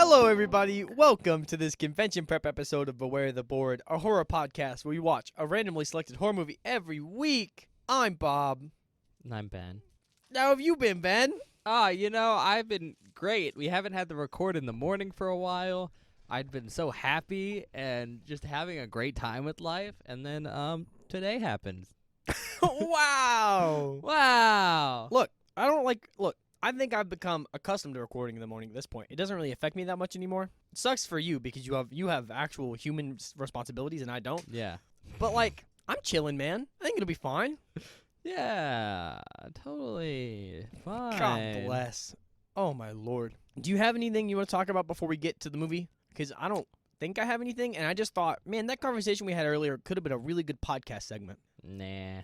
Hello, everybody. Welcome to this convention prep episode of Beware the Board, a horror podcast where we watch a randomly selected horror movie every week. I'm Bob. And I'm Ben. How have you been, Ben? I've been great. We haven't had the record in the morning for a while. I'd been so happy and just having a great time with life. And then, today happened. Wow. Wow. Look, I think I've become accustomed to recording in the morning at this point. It doesn't really affect me that much anymore. It sucks for you because you have actual human responsibilities and I don't. Yeah. But, I'm chilling, man. I think it'll be fine. Yeah, totally. Fine. God bless. Oh, my Lord. Do you have anything you want to talk about before we get to the movie? Because I don't think I have anything, and I just thought, man, that conversation we had earlier could have been a really good podcast segment. Nah.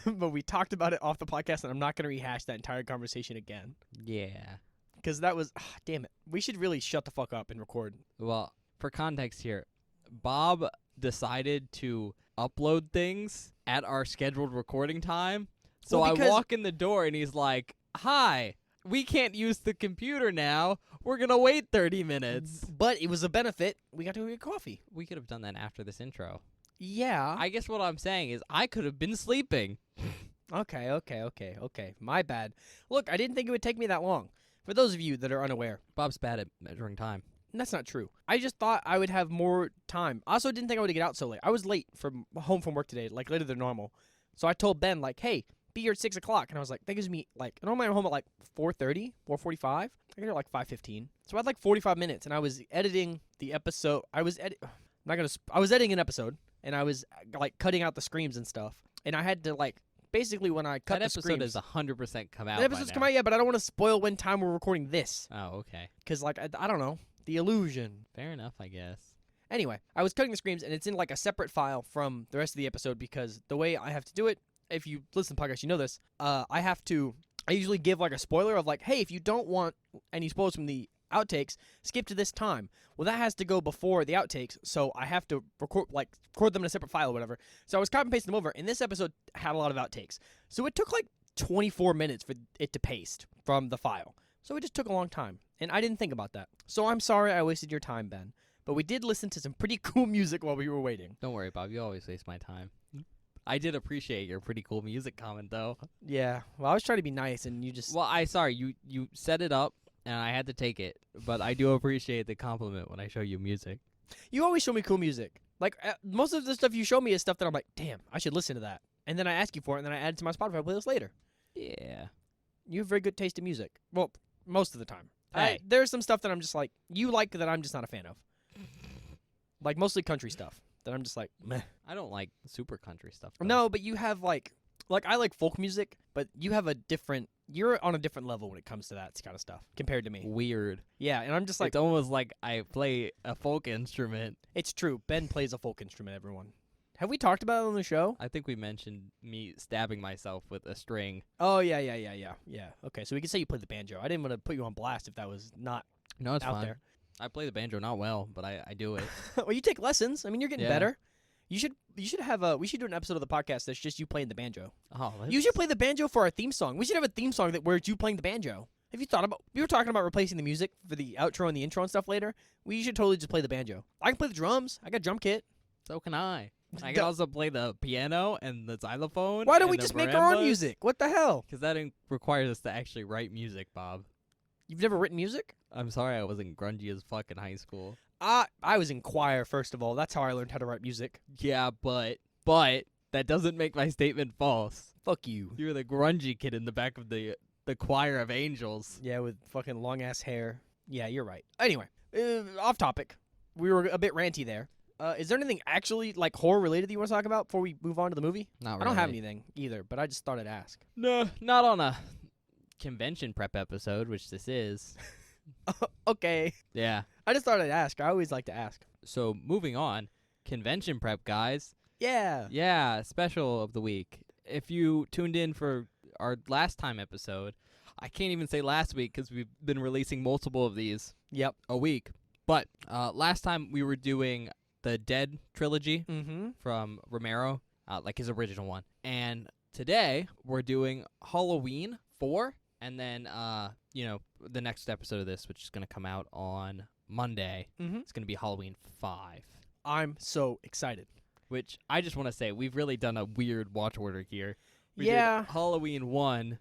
But we talked about it off the podcast, and I'm not going to rehash that entire conversation again. Yeah. Because that was, damn it. We should really shut the fuck up and record. Well, for context here, Bob decided to upload things at our scheduled recording time. So Well, I walk in the door and he's like, "Hi, we can't use the computer now. We're going to wait 30 minutes." But it was a benefit. We got to go get coffee. We could have done that after this intro. Yeah. I guess what I'm saying is I could have been sleeping. Okay. My bad. Look, I didn't think it would take me that long. For those of you that are unaware. Bob's bad at measuring time. That's not true. I just thought I would have more time. I also didn't think I would get out so late. I was late home from work today, later than normal. So I told Ben, hey, be here at 6 o'clock. And I was like, that gives me, normally I'm home at 4:30, 4:45. I get here at 5:15. So I had 45 minutes, and I was editing the episode. I was editing an episode, and I was, cutting out the screams and stuff. And I had to, basically when I cut that the episode screams. is 100% come out. That episode's come out, yeah, but I don't want to spoil when time we're recording this. Oh, okay. Because, I don't know. The illusion. Fair enough, I guess. Anyway, I was cutting the screams, and it's in a separate file from the rest of the episode because the way I have to do it, if you listen to the podcast, you know this, I usually give a spoiler of hey, if you don't want any spoilers from the outtakes, skip to this time. Well, that has to go before the outtakes, so I have to record them in a separate file or whatever. So I was copy and pasting them over, and this episode had a lot of outtakes. So it took 24 minutes for it to paste from the file. So it just took a long time, and I didn't think about that. So I'm sorry I wasted your time, Ben. But we did listen to some pretty cool music while we were waiting. Don't worry, Bob. You always waste my time. I did appreciate your pretty cool music comment, though. Yeah. Well, I was trying to be nice, and you just... Well, you set it up, and I had to take it. But I do appreciate the compliment when I show you music. You always show me cool music. Most of the stuff you show me is stuff that I'm like, damn, I should listen to that. And then I ask you for it, and then I add it to my Spotify playlist later. Yeah. You have very good taste in music. Well, most of the time. Hey. There's some stuff that I'm just you like that I'm just not a fan of. Mostly country stuff that I'm just meh. I don't like super country stuff, though. No, but you have I like folk music, but you're on a different level when it comes to that kind of stuff compared to me. Weird. Yeah, and I'm just It's almost like I play a folk instrument. It's true. Ben plays a folk instrument, everyone. Have we talked about it on the show? I think we mentioned me stabbing myself with a string. Oh, yeah. Okay, so we can say you played the banjo. I didn't want to put you on blast if that was not No, it's out fine. there. I play the banjo not well, but I do it. Well, you take lessons. I mean, you're getting Yeah. better. We should do an episode of the podcast that's just you playing the banjo. Oh, You should play the banjo for our theme song. We should have a theme song where it's you playing the banjo. Have you thought about... We were talking about replacing the music for the outro and the intro and stuff later. We should totally just play the banjo. I can play the drums. I got a drum kit. So can I. I can also play the piano and the xylophone. Why don't we and the just make our own marimbas. music? What the hell? Because that requires us to actually write music, Bob. You've never written music? I'm sorry I wasn't grungy as fuck in high school. I was in choir, first of all. That's how I learned how to write music. Yeah, but that doesn't make my statement false. Fuck you. You were the grungy kid in the back of the choir of angels. Yeah, with fucking long-ass hair. Yeah, you're right. Anyway, off topic. We were a bit ranty there. Is there anything actually, horror-related that you want to talk about before we move on to the movie? Not really. I don't have anything either, but I just thought I'd ask. No, not on a convention prep episode, which this is. Okay. Yeah. I just thought I'd ask. I always like to ask. So, moving on. Convention prep, guys. Yeah. Yeah, special of the week. If you tuned in for our last time episode, I can't even say last week because we've been releasing multiple of these Yep. a week. But last time we were doing the Dead trilogy from Romero, his original one. And today we're doing Halloween 4 And then, the next episode of this, which is going to come out on Monday, Mm-hmm. it's going to be Halloween 5. I'm so excited. Which I just want to say, we've really done a weird watch order here. We Yeah. did Halloween 1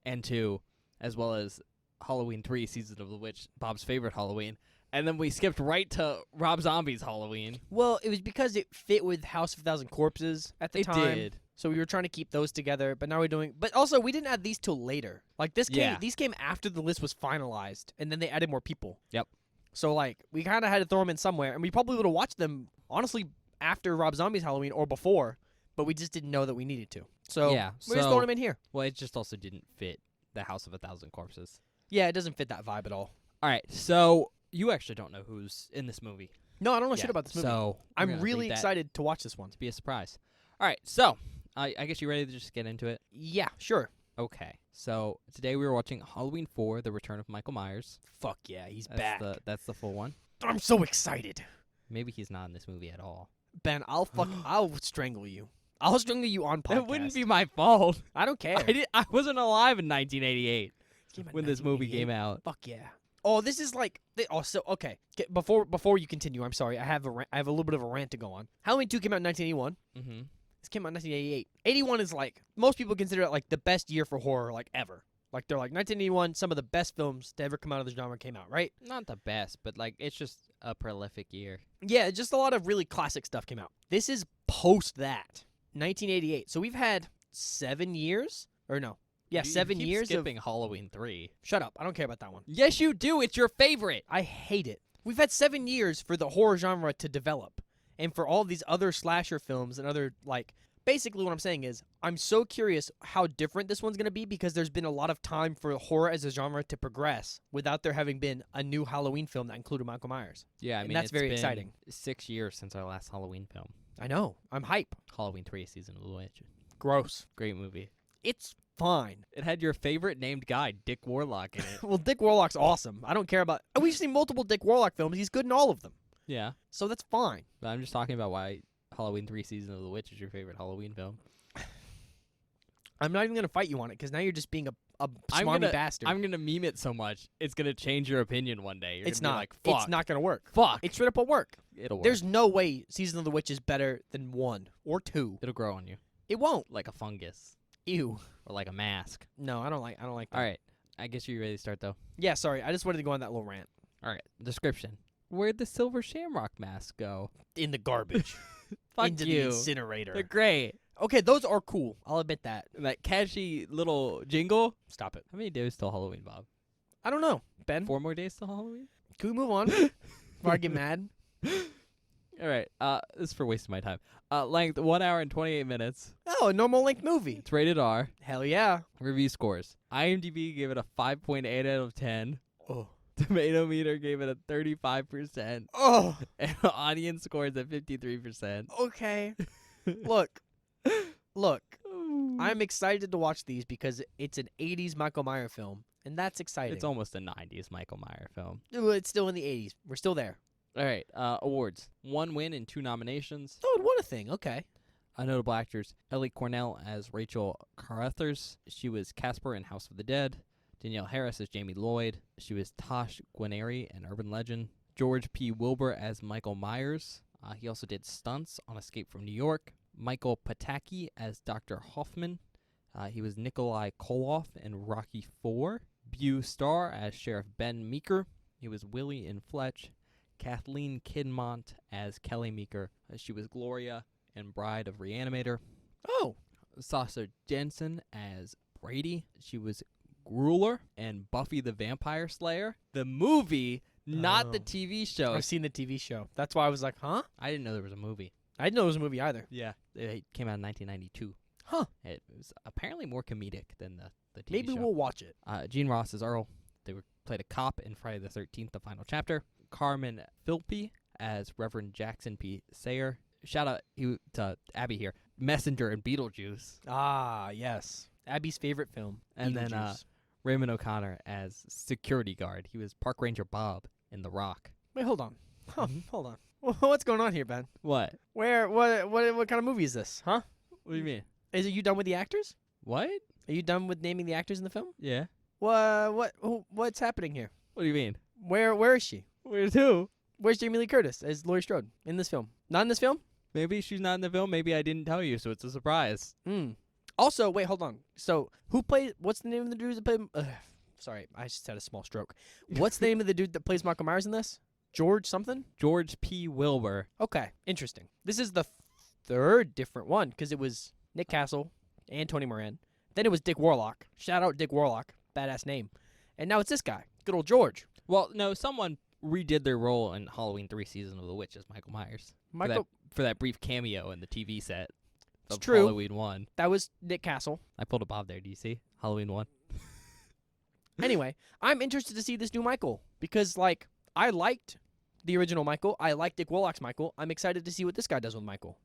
and 2, as well as Halloween 3, Season of the Witch, Bob's favorite Halloween. And then we skipped right to Rob Zombie's Halloween. Well, it was because it fit with House of a Thousand Corpses at the time. It did. So we were trying to keep those together, but now we're doing. But also, we didn't add these till later. Like this came. Yeah. These came after the list was finalized, and then they added more people. Yep. So like, we kind of had to throw them in somewhere, and we probably would have watched them honestly after Rob Zombie's Halloween or before, but we just didn't know that we needed to. So Yeah, we're just throwing them in here. Well, it just also didn't fit the House of a Thousand Corpses. Yeah, it doesn't fit that vibe at all. All right, so you actually don't know who's in this movie. No, I don't know yet, shit about this movie. So we're I'm gonna really leave that excited to watch this one. to be a surprise. All right, so I guess you ready to just get into it? Yeah, sure. Okay, so today we were watching Halloween 4, The Return of Michael Myers. Fuck yeah, he's That's back. that's the full one. I'm so excited. Maybe he's not in this movie at all. Ben, I'll strangle you. I'll strangle you on podcast. That wouldn't be my fault. I don't care. I wasn't alive in 1988 Came out when this movie 1988. came out. Fuck yeah. Oh, this is like. Okay. Before you continue, I'm sorry. I have a little bit of a rant to go on. Halloween 2 came out in 1981. Mm-hmm. This came out in 1988. 81 is like most people consider it like the best year for horror like ever. Like they're like 1981, some of the best films to ever come out of the genre came out, right? Not the best, but like it's just a prolific year. Yeah, just a lot of really classic stuff came out. This is post that. 1988. So we've had 7 years or no. Yeah, You 7 keep years skipping Halloween 3. Shut up. I don't care about that one. Yes, you do. It's your favorite. I hate it. We've had 7 years for the horror genre to develop and for all these other slasher films and other like basically what I'm saying is I'm so curious how different this one's going to be because there's been a lot of time for horror as a genre to progress without there having been a new Halloween film that included Michael Myers. Yeah, I And mean that's it's very been exciting. 6 years since our last Halloween film. I know. I'm hype. Halloween 3, Season of the Witch. Gross. Great movie. It's fine. It had your favorite named guy, Dick Warlock, in it. Well, Dick Warlock's awesome. I don't care about. We've seen multiple Dick Warlock films. He's good in all of them. Yeah, So that's fine. but I'm just talking about why Halloween 3, Season of the Witch is your favorite Halloween film. I'm not even going to fight you on it because now you're just being a I'm smarmy gonna- bastard. I'm gonna meme it so much, it's gonna change your opinion one day. You're It's gonna be not. like, fuck. It's not going to work. Fuck. It straight up won't work. It'll work. There's no way Season of the Witch is better than 1 or 2. It'll grow on you It won't. like a fungus Ew. or like a mask. No, I don't like that. All right, I guess you're ready to start though. Yeah, sorry. I just wanted to go on that little rant. All right, description. Where'd the silver shamrock mask go? In the garbage. Fuck Into you. the incinerator. They're great. Okay, those are cool. I'll admit that. And that catchy little jingle. Stop it. How many days till Halloween, Bob? I don't know. Ben, 4 more days till Halloween? can we move on before I get mad? All right, this is for wasting my time. Length, 1 hour and 28 minutes. Oh, a normal length movie. It's rated R. Hell yeah. Review scores. IMDb gave it a 5.8 out of 10. Oh. Tomato meter gave it a 35%. Oh. And audience scores at 53%. Okay. Look. I'm excited to watch these because it's an 80s Michael Myers film, and that's exciting. It's almost a 90s Michael Myers film. Well, it's still in the 80s. We're still there. All right, awards. 1 win and 2 nominations. Oh, it won a thing. Okay. Notable actors. Ellie Cornell as Rachel Carruthers. She was Casper in House of the Dead. Danielle Harris as Jamie Lloyd. She was Tosh Guarneri in Urban Legend. George P. Wilbur as Michael Myers. He also did stunts on Escape from New York. Michael Pataki as Dr. Hoffman. He was Nikolai Koloff in Rocky IV. Bew Starr as Sheriff Ben Meeker. He was Willie in Fletch. Kathleen Kidmont as Kelly Meeker. She was Gloria in Bride of Reanimator. Oh. Sasha Jensen as Brady. She was Grueler and Buffy the Vampire Slayer. The movie, not the Oh. TV show. I've seen the TV show. That's why I was like, huh? I didn't know there was a movie. I didn't know it was a movie either. Yeah. It came out in 1992. Huh. It was apparently more comedic than the TV Maybe show. we'll watch it. Gene Ross as Earl. They played a cop in Friday the 13th, the final chapter. Carmen Philpe as Reverend Jackson P. Sayer. Shout out to Abby here. Messenger in Beetlejuice. Ah, yes. Abby's favorite film. And then Beetlejuice. Raymond O'Connor as security guard. He was Park Ranger Bob in The Rock. Wait, hold on. Huh, Mhm. hold on. What's going on here, Ben? What? What kind of movie is this? Huh? What do you mean? Are you done with the actors? What? Are you done with naming the actors in the film? Yeah. What's happening here? What do you mean? Where is she? Where's who? Where's Jamie Lee Curtis as Laurie Strode in this film? Not in this film? Maybe she's not in the film. Maybe I didn't tell you, so it's a surprise. Also, wait, hold on. So, what's the name of the dude that played... sorry, I just had a small stroke. What's the name of the dude that plays Michael Myers in this? George something? George P. Wilbur. Okay, interesting. This is the third different one, because it was Nick Castle and Tony Moran. Then it was Dick Warlock. Shout out Dick Warlock. Badass name. And now it's this guy. Good old George. Well, no, someone redid their role in Halloween 3 Season of the Witch as Michael Myers. For that brief cameo in the TV set of It's true. Halloween 1. That was Nick Castle. I pulled a Bob there. Do you see? Halloween 1. Anyway, I'm interested to see this new Michael because, like, I liked the original Michael. I liked Dick Warlock's Michael. I'm excited to see what this guy does with Michael.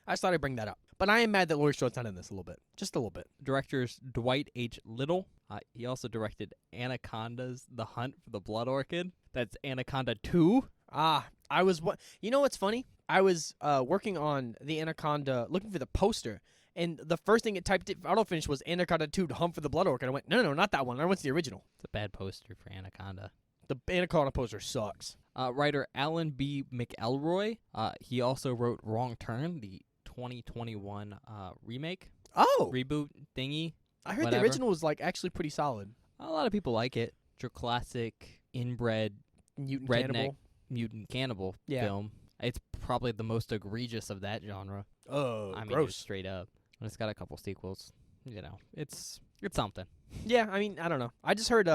I just thought I'd bring that up. But I am mad that Laurie Strode's not in this a little bit. Just a little bit. Director's Dwight H. Little. He also directed Anaconda's The Hunt for the Blood Orchid. That's Anaconda 2. You know what's funny? I was working on the Anaconda, looking for the poster, and the first thing it typed it auto finish was Anaconda 2 to Hunt for the Blood Orchid. I went, no, not that one. I went to the original. It's a bad poster for Anaconda. The Anaconda poster sucks. Writer Alan B. McElroy. He also wrote Wrong Turn, the 2021 remake. Oh, reboot thingy. I heard whatever. the original was like actually pretty solid. A lot of people like it. It's your classic inbred Mutant redneck cannibal. mutant cannibal film. It's probably the most egregious of that genre. Oh, I mean, gross. just straight up. And it's got a couple sequels. You know, it's something. Yeah, I mean, I don't know. I just heard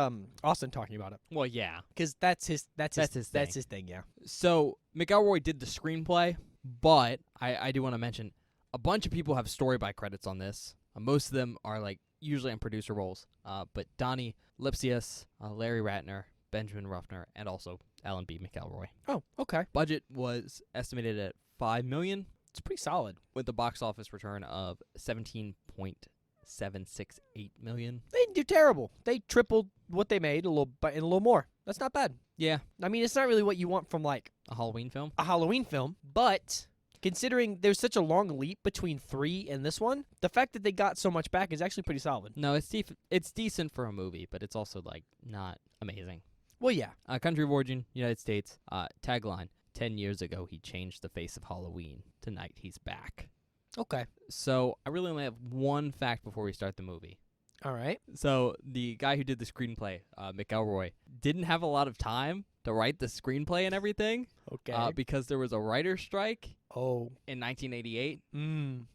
Austin talking about it Well, yeah. because that's his thing. Yeah. So McElroy did the screenplay, but I do want to mention a bunch of people have story by credits on this. Most of them are like usually in producer roles. But Donnie Lipsius, Larry Ratner, Benjamin Ruffner, and also Alan B. McElroy. Oh, okay. Budget was estimated at $5 million, It's pretty solid. with a box office return of $17.768 million. They didn't do terrible. They tripled what they made and a little more. That's not bad. Yeah, I mean, it's not really what you want from like a Halloween film. a Halloween film, but considering there's such a long leap between 3 and this one, the fact that they got so much back is actually pretty solid. No, it's decent for a movie, but it's also like not amazing. Well, yeah. Country of origin, United States. Tagline: 10 years ago, he changed the face of Halloween. Tonight, he's back. Okay. So I really only have one fact before we start the movie. All right. So the guy who did the screenplay, McElroy, didn't have a lot of time to write the screenplay and everything. Okay. Because there was a writer's strike Oh. in 1988,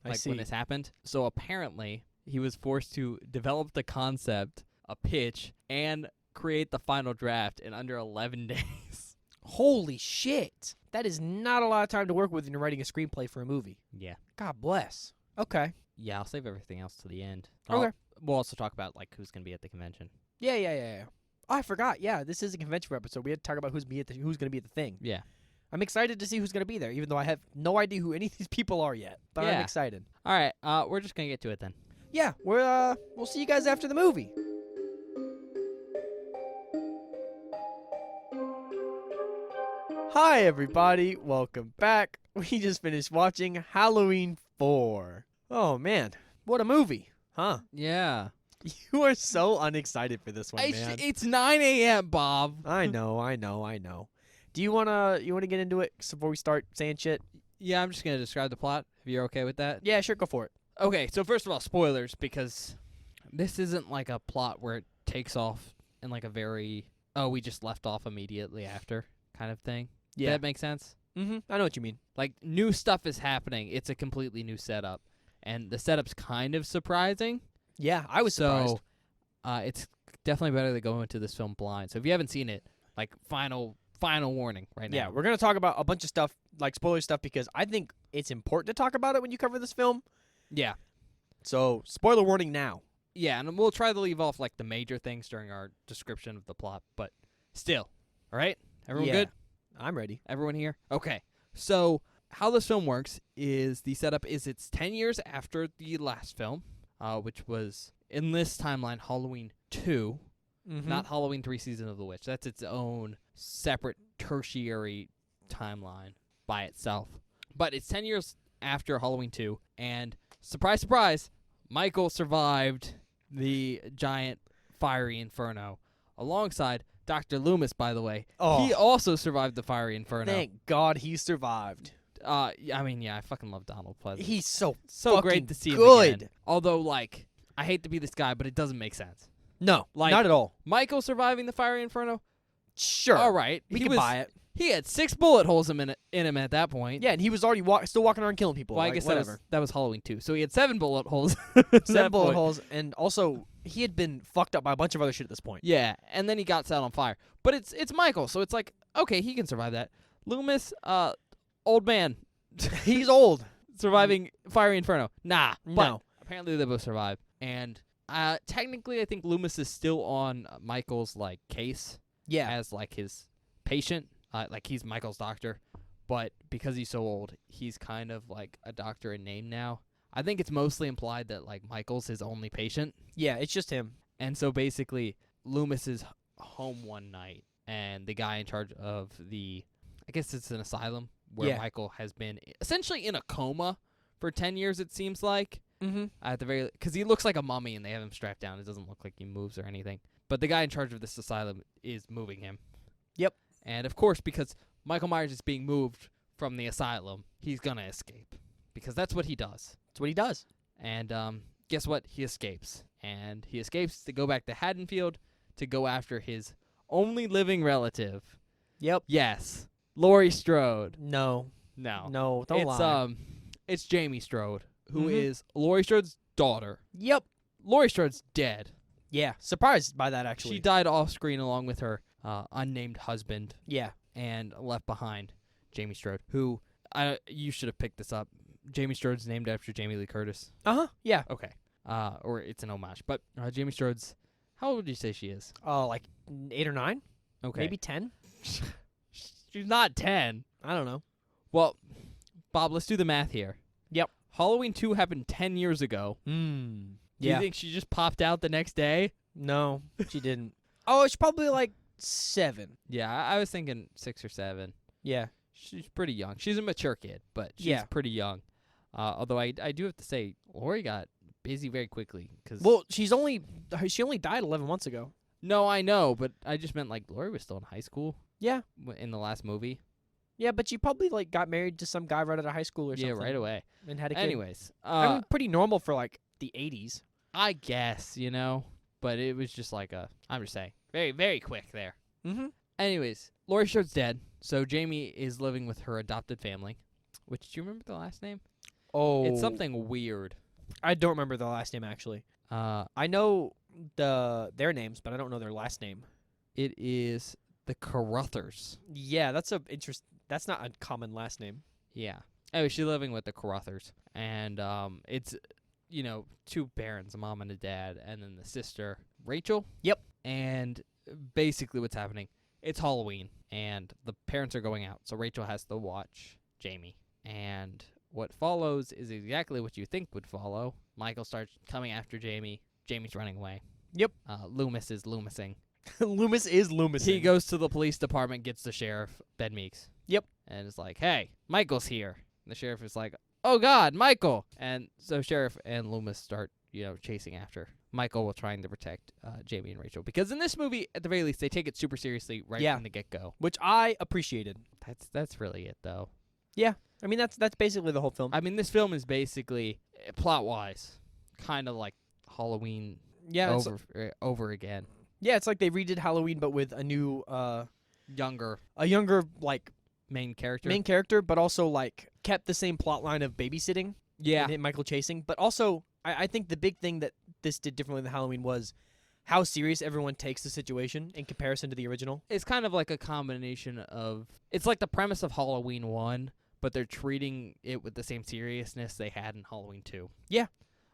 I see. when this happened. So apparently, he was forced to develop the concept, a pitch, and create the final draft in under 11 days. Holy shit. That is not a lot of time to work with when you're writing a screenplay for a movie. Yeah. God bless. Okay. Yeah, I'll save everything else to the end. Okay. We'll also talk about like who's going to be at the convention. Yeah. Oh, I forgot. Yeah, this is a convention episode. We had to talk about who's going to be at the thing. Yeah. I'm excited to see who's going to be there, even though I have no idea who any of these people are yet. But I'm Yeah. excited. All right, we're just going to get to it then. Yeah, we'll see you guys after the movie. Hi, everybody. Welcome back. We just finished watching Halloween 4. Oh, man. What a movie. Huh? Yeah. You are so unexcited for this one, man. It's 9 a.m., Bob. I know. Do you wanna get into it before we start saying shit? Yeah, I'm just going to describe the plot, if you're okay with that. Yeah, sure, go for it. Okay, so first of all, spoilers, because this isn't like a plot where it takes off in like a very, we just left off immediately after kind of thing. Yeah. Does that make sense? Mm-hmm. I know what you mean. Like, new stuff is happening. It's a completely new setup. And the setup's kind of surprising. Yeah, I was surprised. So, it's definitely better to go into this film blind. So if you haven't seen it, like, final warning right now. Yeah, we're going to talk about a bunch of stuff, like spoiler stuff, because I think it's important to talk about it when you cover this film. Yeah. So, spoiler warning now. Yeah, and we'll try to leave off, like, the major things during our description of the plot. But still, all right? Everyone good? I'm ready. Everyone here? Okay. So how this film works is the setup is it's 10 years after the last film, which was, in this timeline, Halloween 2, not Halloween 3 Season of the Witch. That's its own separate tertiary timeline by itself. But it's 10 years after Halloween 2, and surprise, surprise, Michael survived the giant fiery inferno alongside Dr. Loomis, by the way, Oh, he also survived the fiery inferno. thank God he survived. I mean, yeah, I fucking love Donald Pleasance. He's so so fucking great to see him good. again. Although, like, I hate to be this guy, but it doesn't make sense. No, Like- not at all. Michael surviving the fiery inferno. Sure, All right, we he can was. buy it. He had 6 bullet holes in him at that point. Yeah, and he was already still walking around killing people. Well, I like, guess whatever. that was Halloween too. So he had 7 bullet holes. at 7 that bullet point. holes, and also he had been fucked up by a bunch of other shit at this point. Yeah, and then he got set on fire. But it's Michael, so it's like, okay, he can survive that. Loomis, old man, He's old. surviving fiery inferno. Nah, but No. apparently they both survive. And technically, I think Loomis is still on Michael's like case Yeah. as like his patient. Like he's Michael's doctor, but because he's so old, he's kind of like a doctor in name now. I think it's mostly implied that like Michael's his only patient. Yeah, it's just him. And so basically, Loomis is home one night, and the guy in charge of I guess it's an asylum, where Yeah. Michael has been essentially in a coma for 10 years, it seems like. Mm-hmm. At the very, because he looks like a mummy, and they have him strapped down. It doesn't look like he moves or anything. But the guy in charge of this asylum is moving him. Yep. And of course, because Michael Myers is being moved from the asylum, he's gonna escape, because that's what he does. That's what he does. And guess what? He escapes. And he escapes to go back to Haddonfield to go after his only living relative. Yep. Yes, Laurie Strode. No. No. No, don't it's lie. it's Jamie Strode, who Mhm. is Laurie Strode's daughter. Yep. Laurie Strode's dead. Yeah. Surprised by that, actually. She died off screen along with her unnamed husband, Yeah. and left behind Jamie Strode, who you should have picked this up. Jamie Strode's named after Jamie Lee Curtis. Uh-huh. Yeah. Okay. Or it's an homage. But Jamie Strode's, how old would you say she is? Oh, like 8 or 9? Okay. Maybe 10? She's not 10. I don't know. Well, Bob, let's do the math here. Yep. Halloween 2 happened 10 years ago. Do Do you think she just popped out the next day? No, she didn't. Oh, it's probably like 7. Yeah, I was thinking 6 or 7. Yeah. She's pretty young. She's a mature kid, but she's Yeah. pretty young. Although I do have to say, Laurie got busy very quickly. Well, she only died 11 months ago. No, I know, but I just meant like Laurie was still in high school Yeah. in the last movie. Yeah, but she probably like got married to some guy right out of high school or something. Yeah, right away. And had a kid. Anyways, I mean, pretty normal for like the 80s. I guess, but it was just like I'm just saying, very, very quick there. Mm-hmm. Anyways, Laurie Strode's dead, so Jamie is living with her adopted family. Which, do you remember the last name? Oh. It's something weird. I don't remember the last name, actually. I know their names, but I don't know their last name. It is the Caruthers. Yeah, that's that's not a common last name. Yeah. Anyway, she's living with the Caruthers, and it's 2 parents, a mom and a dad, and then the sister Rachel. Yep. And basically, what's happening? It's Halloween, and the parents are going out, so Rachel has to watch Jamie. And what follows is exactly what you think would follow. Michael starts coming after Jamie. Jamie's running away. Yep. Loomis is loomising. Loomis is Loomis. He goes to the police department, gets the sheriff, Ben Meeks. Yep. And is like, hey, Michael's here. And the sheriff is like, oh, God, Michael. And so sheriff and Loomis start, chasing after Michael while trying to protect Jamie and Rachel. Because in this movie, at the very least, they take it super seriously right Yeah. from the get-go. Which I appreciated. That's really it, though. I mean, that's basically the whole film. I mean, this film is basically, plot-wise, kind of like Halloween Yeah, over again. yeah, it's like they redid Halloween, but with a new, Younger like main character. main character, but also like kept the same plot line of babysitting. Yeah. And Michael chasing, but also I think the big thing that this did differently than Halloween was how serious everyone takes the situation in comparison to the original. It's kind of like a combination of, it's like the premise of Halloween 1, but they're treating it with the same seriousness they had in Halloween 2. Yeah.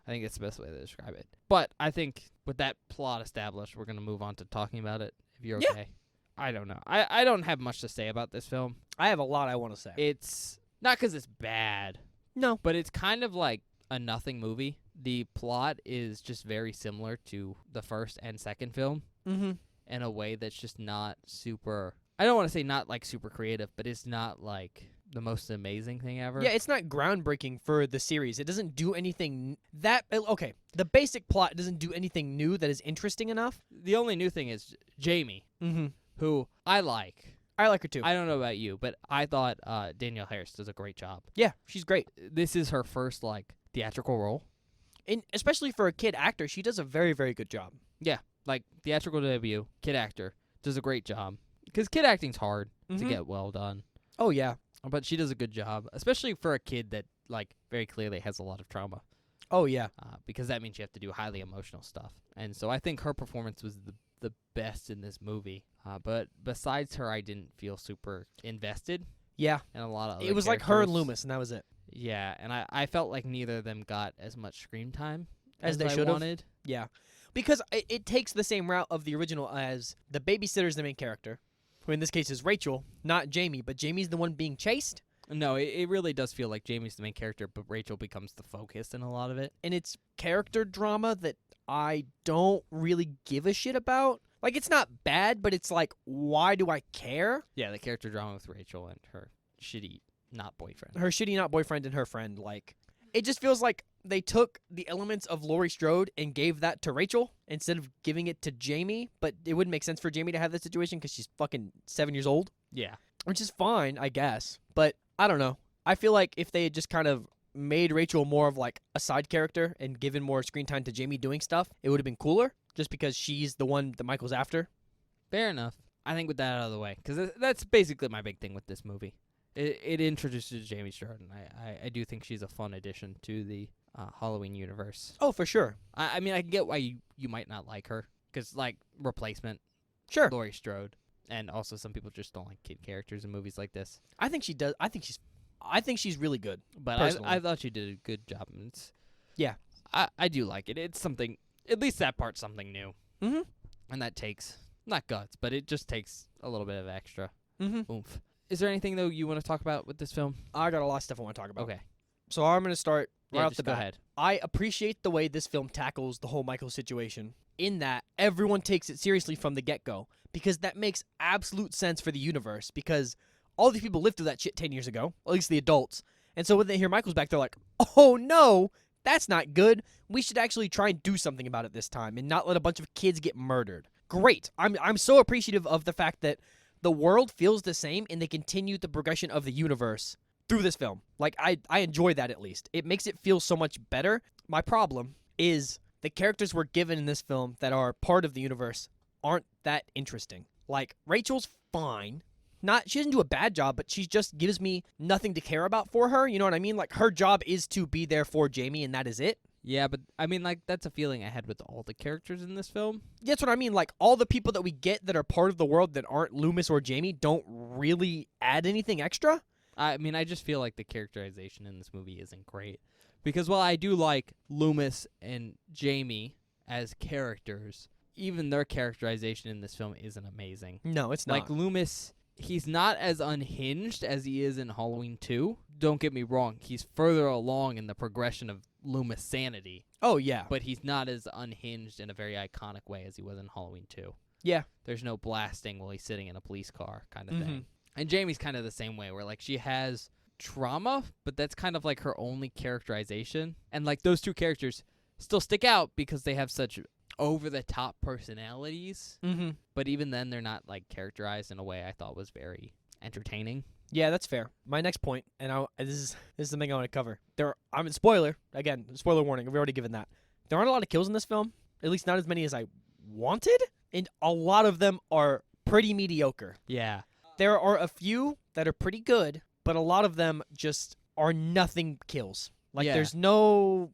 I think that's the best way to describe it. But I think with that plot established, we're going to move on to talking about it, if you're Yeah. okay. I don't know. I don't have much to say about this film. I have a lot I want to say. It's not because it's bad, No. but it's kind of like a nothing movie. The plot is just very similar to the first and second film Mm-hmm. in a way that's just not super, I don't want to say not like super creative, but it's not like the most amazing thing ever. Yeah, it's not groundbreaking for the series. It doesn't do anything okay. The basic plot doesn't do anything new that is interesting enough. The only new thing is Jamie, Mm-hmm. who I like. I like her too. I don't know about you, but I thought Danielle Harris does a great job. Yeah, she's great. This is her first like theatrical role. And especially for a kid actor, she does a very, very good job. Yeah, like theatrical debut, kid actor does a great job. Because kid acting's hard to get well done. Oh yeah. But she does a good job, especially for a kid that like very clearly has a lot of trauma. Oh yeah. Because that means you have to do highly emotional stuff. And so I think her performance was the best in this movie. But besides her, I didn't feel super invested Yeah. in a lot of other It was like her and characters. Loomis, and that was it. Yeah, and I felt like neither of them got as much screen time As they I should've. wanted. Yeah. Because it takes the same route of the original as the babysitter's the main character, who in this case is Rachel, not Jamie, but Jamie's the one being chased. No, it really does feel like Jamie's the main character, but Rachel becomes the focus in a lot of it. And it's character drama that I don't really give a shit about. Like, it's not bad, but it's like, why do I care? Yeah, the character drama with Rachel and her shitty not boyfriend. Her shitty not boyfriend and her friend, like, it just feels like they took the elements of Laurie Strode and gave that to Rachel instead of giving it to Jamie. But it wouldn't make sense for Jamie to have that situation because she's fucking 7 years old. Yeah. Which is fine, I guess. But I don't know. I feel like if they had just kind of made Rachel more of like a side character and given more screen time to Jamie doing stuff, it would have been cooler just because she's the one that Michael's after. Fair enough. I think with that out of the way, because that's basically my big thing with this movie. It introduces Jamie Strode, and I do think she's a fun addition to the Halloween universe. Oh, for sure. I mean, I can get why you might not like her, because, like, replacement, Sure. Laurie Strode, and also some people just don't like kid characters in movies like this. I think she does. I think she's really good. But Personally. I thought she did a good job. And Yeah. I do like it. It's something, at least that part's something new. Mm-hmm. And that takes, not guts, but it just takes a little bit of extra Mm-hmm. oomph. Is there anything, though, you want to talk about with this film? I got a lot of stuff I want to talk about. Okay. So I'm going to start right Yeah, off just the go bat. ahead. I appreciate the way this film tackles the whole Michael situation in that everyone takes it seriously from the get-go because that makes absolute sense for the universe because all these people lived through that shit 10 years ago, at least the adults. And so when they hear Michael's back, they're like, oh no, that's not good. We should actually try and do something about it this time and not let a bunch of kids get murdered. Great. I'm so appreciative of the fact that the world feels the same and they continue the progression of the universe through this film. Like, I enjoy that at least. It makes it feel so much better. My problem is the characters we're given in this film that are part of the universe aren't that interesting. Like, Rachel's fine. She doesn't do a bad job, but she just gives me nothing to care about for her. You know what I mean? Like, her job is to be there for Jamie, and that is it. Yeah, but, I mean, like, that's a feeling I had with all the characters in this film. That's what I mean. Like, all the people that we get that are part of the world that aren't Loomis or Jamie don't really add anything extra. I mean, I just feel like the characterization in this movie isn't great. Because while I do like Loomis and Jamie as characters, even their characterization in this film isn't amazing. No, it's not. Like, Loomis, he's not as unhinged as he is in Halloween 2. Don't get me wrong. He's further along in the progression of Loomis' sanity. Oh, yeah. But he's not as unhinged in a very iconic way as he was in Halloween 2. Yeah. There's no blasting while he's sitting in a police car kind of thing. And Jamie's kind of the same way, where, like, she has trauma, but that's kind of, like, her only characterization. And, like, those two characters still stick out because they have such over-the-top personalities. Mm-hmm. But even then, they're not, like, characterized in a way I thought was very entertaining. Yeah, that's fair. My next point, and this is something I want to cover. I'm in spoiler warning. I've already given that. There aren't a lot of kills in this film, at least not as many as I wanted, and a lot of them are pretty mediocre. Yeah. There are a few that are pretty good, but a lot of them just are nothing kills. Like, Yeah. there's no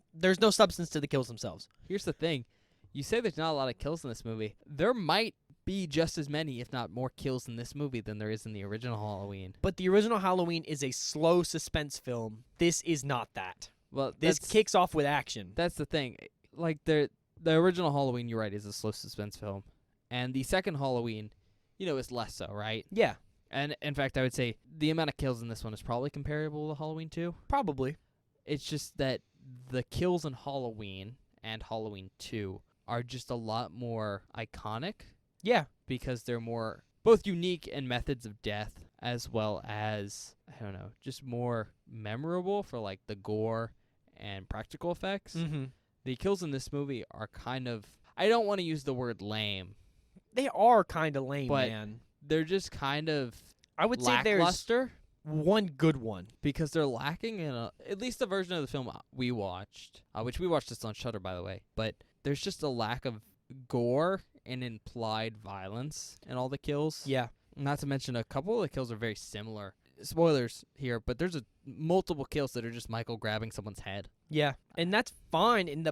substance to the kills themselves. Here's the thing. You say there's not a lot of kills in this movie. There might be just as many, if not more, kills in this movie than there is in the original Halloween. But the original Halloween is a slow suspense film. This is not that. Well, This kicks off with action. That's the thing. Like, the original Halloween, you're right, is a slow suspense film. And the second Halloween, is less so, right? Yeah, And, in fact, I would say the amount of kills in this one is probably comparable to Halloween 2. probably. It's just that the kills in Halloween and Halloween 2 are just a lot more iconic Yeah. because they're more both unique in methods of death as well as, I don't know, just more memorable for like the gore and practical effects. Mm-hmm. The kills in this movie are kind of, I don't want to use the word lame, They are kind of lame, but man. they're just kind of I would say there's lackluster one good one. because they're lacking in at least the version of the film we watched, which we watched this on Shudder, by the way. But there's just a lack of gore and implied violence in all the kills. Yeah. Not to mention a couple of the kills are very similar. Spoilers here, but there's multiple kills that are just Michael grabbing someone's head. Yeah, and that's fine. And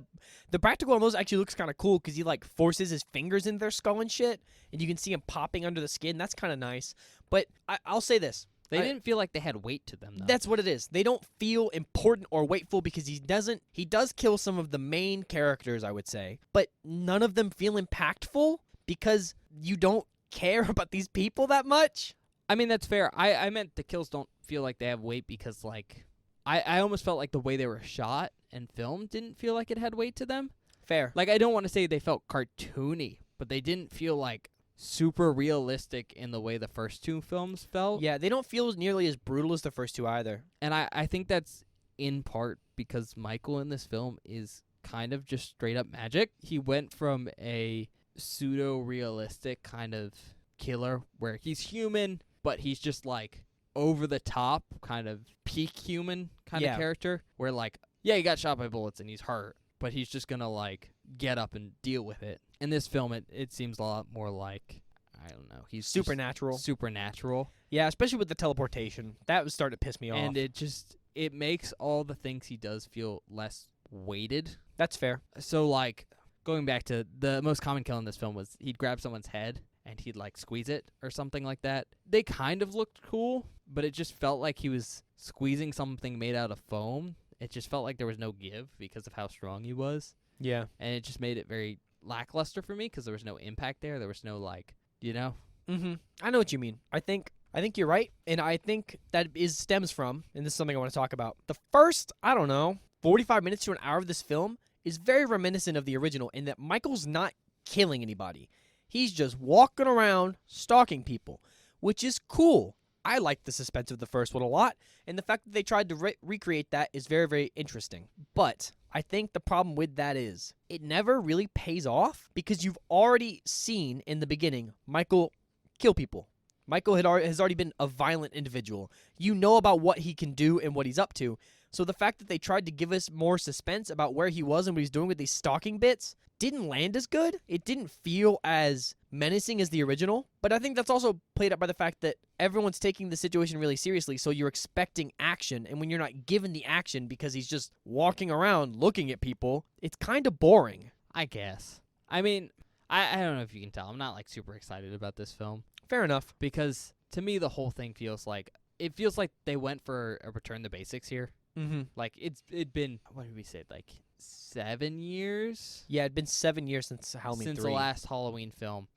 the practical on those actually looks kind of cool because he like forces his fingers in their skull and shit, and you can see him popping under the skin. That's kind of nice. But I'll say this: They didn't feel like they had weight to them, though. that's what it is. They don't feel important or weightful because he does kill some of the main characters, I would say, but none of them feel impactful because you don't care about these people that much. I mean, that's fair. I meant the kills don't feel like they have weight because, like, I almost felt like the way they were shot and filmed didn't feel like it had weight to them. Fair. Like, I don't want to say they felt cartoony, but they didn't feel, like, super realistic in the way the first two films felt. Yeah, they don't feel nearly as brutal as the first two either. And I think that's in part because Michael in this film is kind of just straight up magic. He went from a pseudo-realistic kind of killer where he's human, but he's just like over the top kind of peak human kind of character where like, yeah, he got shot by bullets and he's hurt, but he's just gonna like get up and deal with it. In this film, it seems a lot more like, I don't know, he's Supernatural. Supernatural. Yeah, especially with the teleportation. That was starting to piss me off. And it makes all the things he does feel less weighted. That's fair. So like going back to the most common kill in this film was he'd grab someone's head and he'd like squeeze it or something like that. They kind of looked cool, but it just felt like he was squeezing something made out of foam. It just felt like there was no give because of how strong he was. Yeah. And it just made it very lackluster for me because there was no impact there. There was no like, you know? Mm-hmm. I know what you mean. I think you're right, and I think that stems from, and this is something I want to talk about, the first, 45 minutes to an hour of this film is very reminiscent of the original in that Michael's not killing anybody. He's just walking around stalking people, which is cool. I like the suspense of the first one a lot, and the fact that they tried to recreate that is very, very interesting. But I think the problem with that is it never really pays off because you've already seen in the beginning Michael kill people. Michael has already been a violent individual. You know about what he can do and what he's up to. So the fact that they tried to give us more suspense about where he was and what he's doing with these stalking bits didn't land as good. It didn't feel as menacing as the original. But I think that's also played up by the fact that everyone's taking the situation really seriously, so you're expecting action. And when you're not given the action because he's just walking around looking at people, it's kind of boring. I guess. I mean, I don't know if you can tell. I'm not like super excited about this film. Fair enough. Because to me, the whole thing feels like they went for a return to basics here. Mm-hmm. Like it'd been, what did we say, like 7 years? Yeah, it'd been 7 years since Halloween 3. Since the last Halloween film.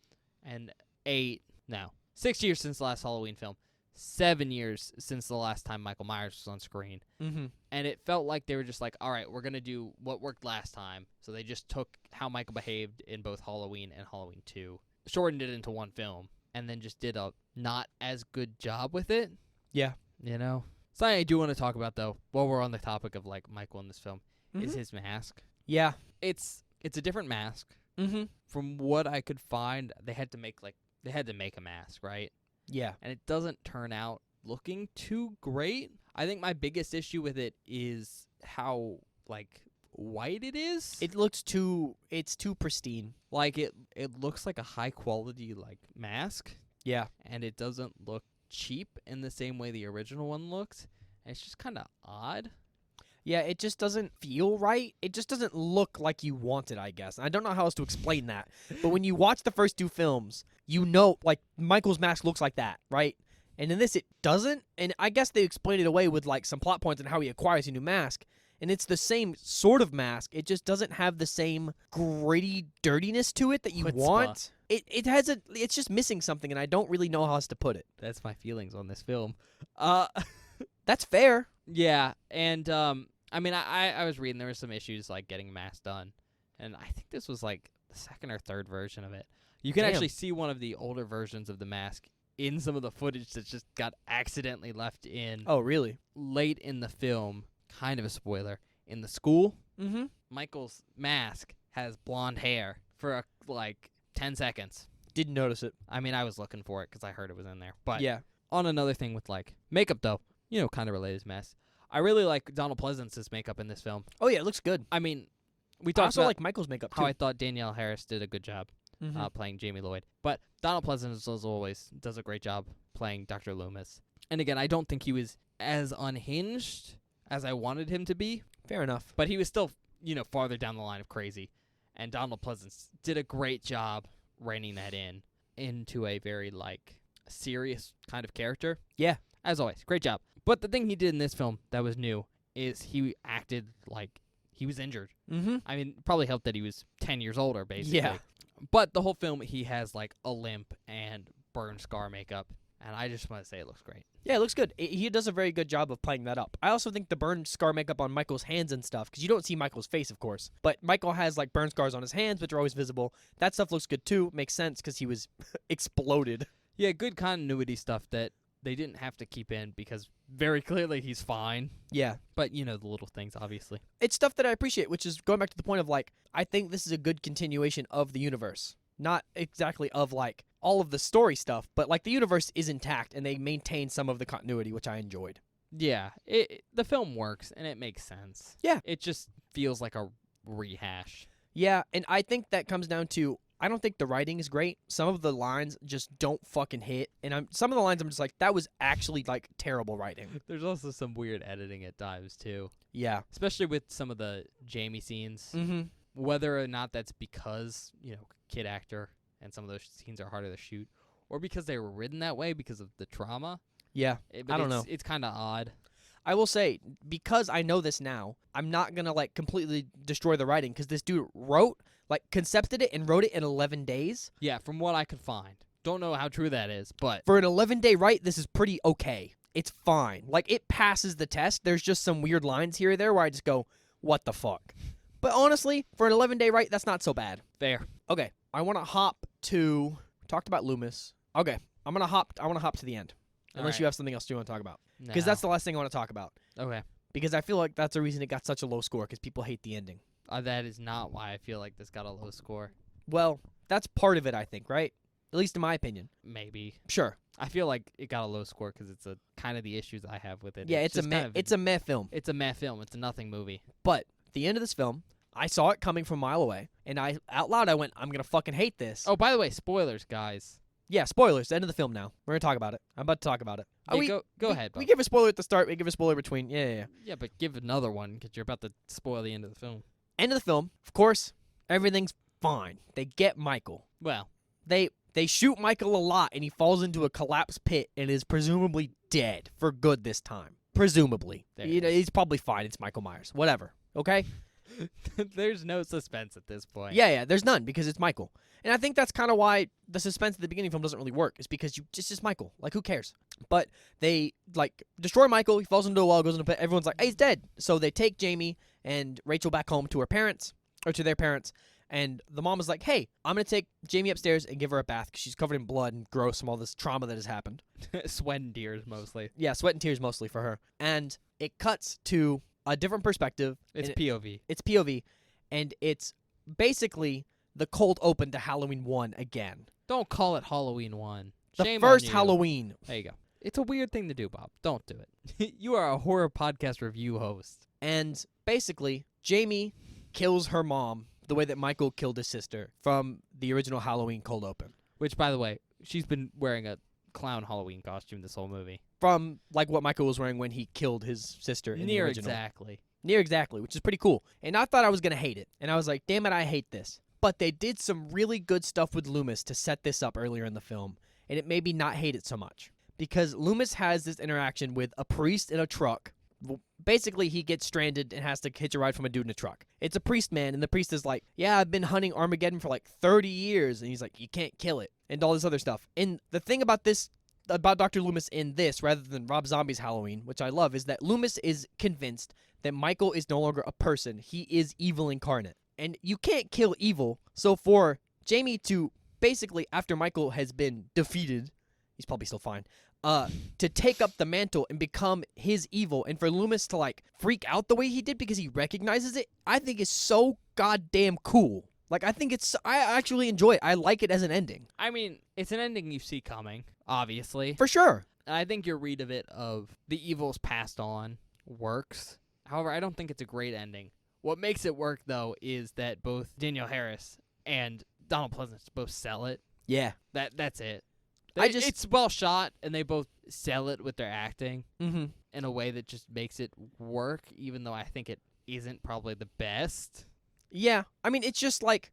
And 6 years since the last Halloween film. 7 years since the last time Michael Myers was on screen. Mm-hmm. And it felt like they were just like, all right, we're going to do what worked last time. So they just took how Michael behaved in both Halloween and Halloween 2, shortened it into one film, and then just did a not as good job with it. Yeah. You know? Something I do want to talk about, though, while we're on the topic of, like, Michael in this film, Mm-hmm. is his mask. Yeah. It's a different mask. Mm-hmm. From what I could find, they had to make a mask, right? Yeah. And it doesn't turn out looking too great. I think my biggest issue with it is how, like, white it is. It's too pristine. Like, it looks like a high-quality, like, mask. Yeah. And it doesn't look cheap in the same way the original one looked. And it's just kind of odd. Yeah, it just doesn't feel right. It just doesn't look like you want it, I guess. I don't know how else to explain that. But when you watch the first two films, you know, like, Michael's mask looks like that, right? And in this, it doesn't. And I guess they explain it away with, like, some plot points on how he acquires a new mask. And it's the same sort of mask. It just doesn't have the same gritty dirtiness to it that you want. It's just missing something, and I don't really know how else to put it. That's my feelings on this film. That's fair. Yeah, and I mean, I was reading there were some issues like getting masks done, and I think this was like the second or third version of it. You can Damn. actually see one of the older versions of the mask in some of the footage that just got accidentally left in Oh, really? late in the film. Kind of a spoiler. In the school, Mm-hmm. Michael's mask has blonde hair for like 10 seconds. Didn't notice it. I mean, I was looking for it because I heard it was in there. But Yeah. on another thing with like makeup, though, kind of related to mask. I really like Donald Pleasance's makeup in this film. Oh, yeah, it looks good. I mean, we I talked also about like Michael's makeup, too. how I thought Danielle Harris did a good job playing Jamie Lloyd. But Donald Pleasance, as always, does a great job playing Dr. Loomis. And again, I don't think he was as unhinged as I wanted him to be. Fair enough. But he was still, farther down the line of crazy. And Donald Pleasance did a great job reining that into a very, serious kind of character. Yeah. As always, great job. But the thing he did in this film that was new is he acted like he was injured. Mm-hmm. I mean, probably helped that he was 10 years older, basically. Yeah. But the whole film, he has, a limp and burn scar makeup. And I just want to say it looks great. Yeah, it looks good. He does a very good job of playing that up. I also think the burn scar makeup on Michael's hands and stuff, because you don't see Michael's face, of course. But Michael has, burn scars on his hands, which are always visible. That stuff looks good, too. Makes sense, because he was exploded. Yeah, good continuity stuff that they didn't have to keep in because very clearly he's fine. Yeah. But, the little things, obviously. It's stuff that I appreciate, which is going back to the point of, I think this is a good continuation of the universe. Not exactly of, all of the story stuff, but, the universe is intact, and they maintain some of the continuity, which I enjoyed. Yeah, the film works, and it makes sense. Yeah. It just feels like a rehash. Yeah, and I think that comes down to, I don't think the writing is great. Some of the lines just don't fucking hit, and some of the lines I'm just like, that was actually, terrible writing. There's also some weird editing at times, too. Yeah. Especially with some of the Jamie scenes. Mm-hmm. Whether or not that's because, kid actor, and some of those scenes are harder to shoot, or because they were written that way because of the trauma. Yeah, I don't know. It's kind of odd. I will say, because I know this now, I'm not going to, completely destroy the writing, because this dude concepted it and wrote it in 11 days. Yeah, from what I could find. Don't know how true that is, but... For an 11-day write, this is pretty okay. It's fine. It passes the test. There's just some weird lines here or there where I just go, what the fuck? But honestly, for an 11-day write, that's not so bad. Fair. Okay, I want to hop to... Talked about Loomis. Okay, I want to hop to the end. Unless you have something else you want to talk about. Because that's the last thing I want to talk about. Okay. Because I feel like that's the reason it got such a low score, because people hate the ending. That is not why I feel like this got a low score. Well, that's part of it, I think, right? At least in my opinion. Maybe. Sure. I feel like it got a low score because it's a kind of the issues I have with it. Yeah, it's a meh film. It's a meh film. It's a nothing movie. But the end of this film, I saw it coming from a mile away, and out loud I went, I'm going to fucking hate this. Oh, by the way, spoilers, guys. Yeah, spoilers. The end of the film now. We're going to talk about it. I'm about to talk about it. Yeah, go ahead, Bob. We give a spoiler at the start. We give a spoiler between. Yeah. Yeah, but give another one because you're about to spoil the end of the film. End of the film, of course, everything's fine. They get Michael. Well. They shoot Michael a lot, and he falls into a collapsed pit and is presumably dead for good this time. Presumably. He's probably fine. It's Michael Myers. Whatever. Okay? There's no suspense at this point. Yeah, there's none because it's Michael. And I think that's kind of why the suspense at the beginning of the film doesn't really work. Is because it's just Michael. Who cares? But they, destroy Michael. He falls into a well, goes into a pit. Everyone's like, hey, he's dead. So they take Jamie and Rachel back home to their parents. And the mom is like, hey, I'm going to take Jamie upstairs and give her a bath because she's covered in blood and gross from all this trauma that has happened. Sweat and tears, mostly. Yeah, sweat and tears mostly for her. And it cuts to a different perspective. It's POV. It's POV. And it's basically the cold open to Halloween 1 again. Don't call it Halloween 1. The first Halloween. There you go. It's a weird thing to do, Bob. Don't do it. You are a horror podcast review host. And basically, Jamie kills her mom the way that Michael killed his sister from the original Halloween cold open. Which, by the way, she's been wearing a clown Halloween costume this whole movie. From, what Michael was wearing when he killed his sister in the original. Near exactly, which is pretty cool. And I thought I was going to hate it. And I was like, damn it, I hate this. But they did some really good stuff with Loomis to set this up earlier in the film. And it made me not hate it so much. Because Loomis has this interaction with a priest in a truck. Basically, he gets stranded and has to hitch a ride from a dude in a truck. It's a priest man, and the priest is like, yeah, I've been hunting Armageddon for 30 years. And he's like, you can't kill it. And all this other stuff. And the thing about Dr. Loomis in this, rather than Rob Zombie's Halloween, which I love, is that Loomis is convinced that Michael is no longer a person. He is evil incarnate. And you can't kill evil. So for Jamie to basically, after Michael has been defeated he's probably still fine. To take up the mantle and become his evil, and for Loomis to like freak out the way he did because he recognizes it, I think is so goddamn cool. Like I actually enjoy it. I like it as an ending. I mean, it's an ending you see coming, obviously. For sure. I think your read of it of the evil's passed on works. However, I don't think it's a great ending. What makes it work, though, is that both Danielle Harris and Donald Pleasance both sell it. Yeah. That's it. It's well shot, and they both sell it with their acting in a way that just makes it work, even though I think it isn't probably the best. Yeah, I mean, it's just like,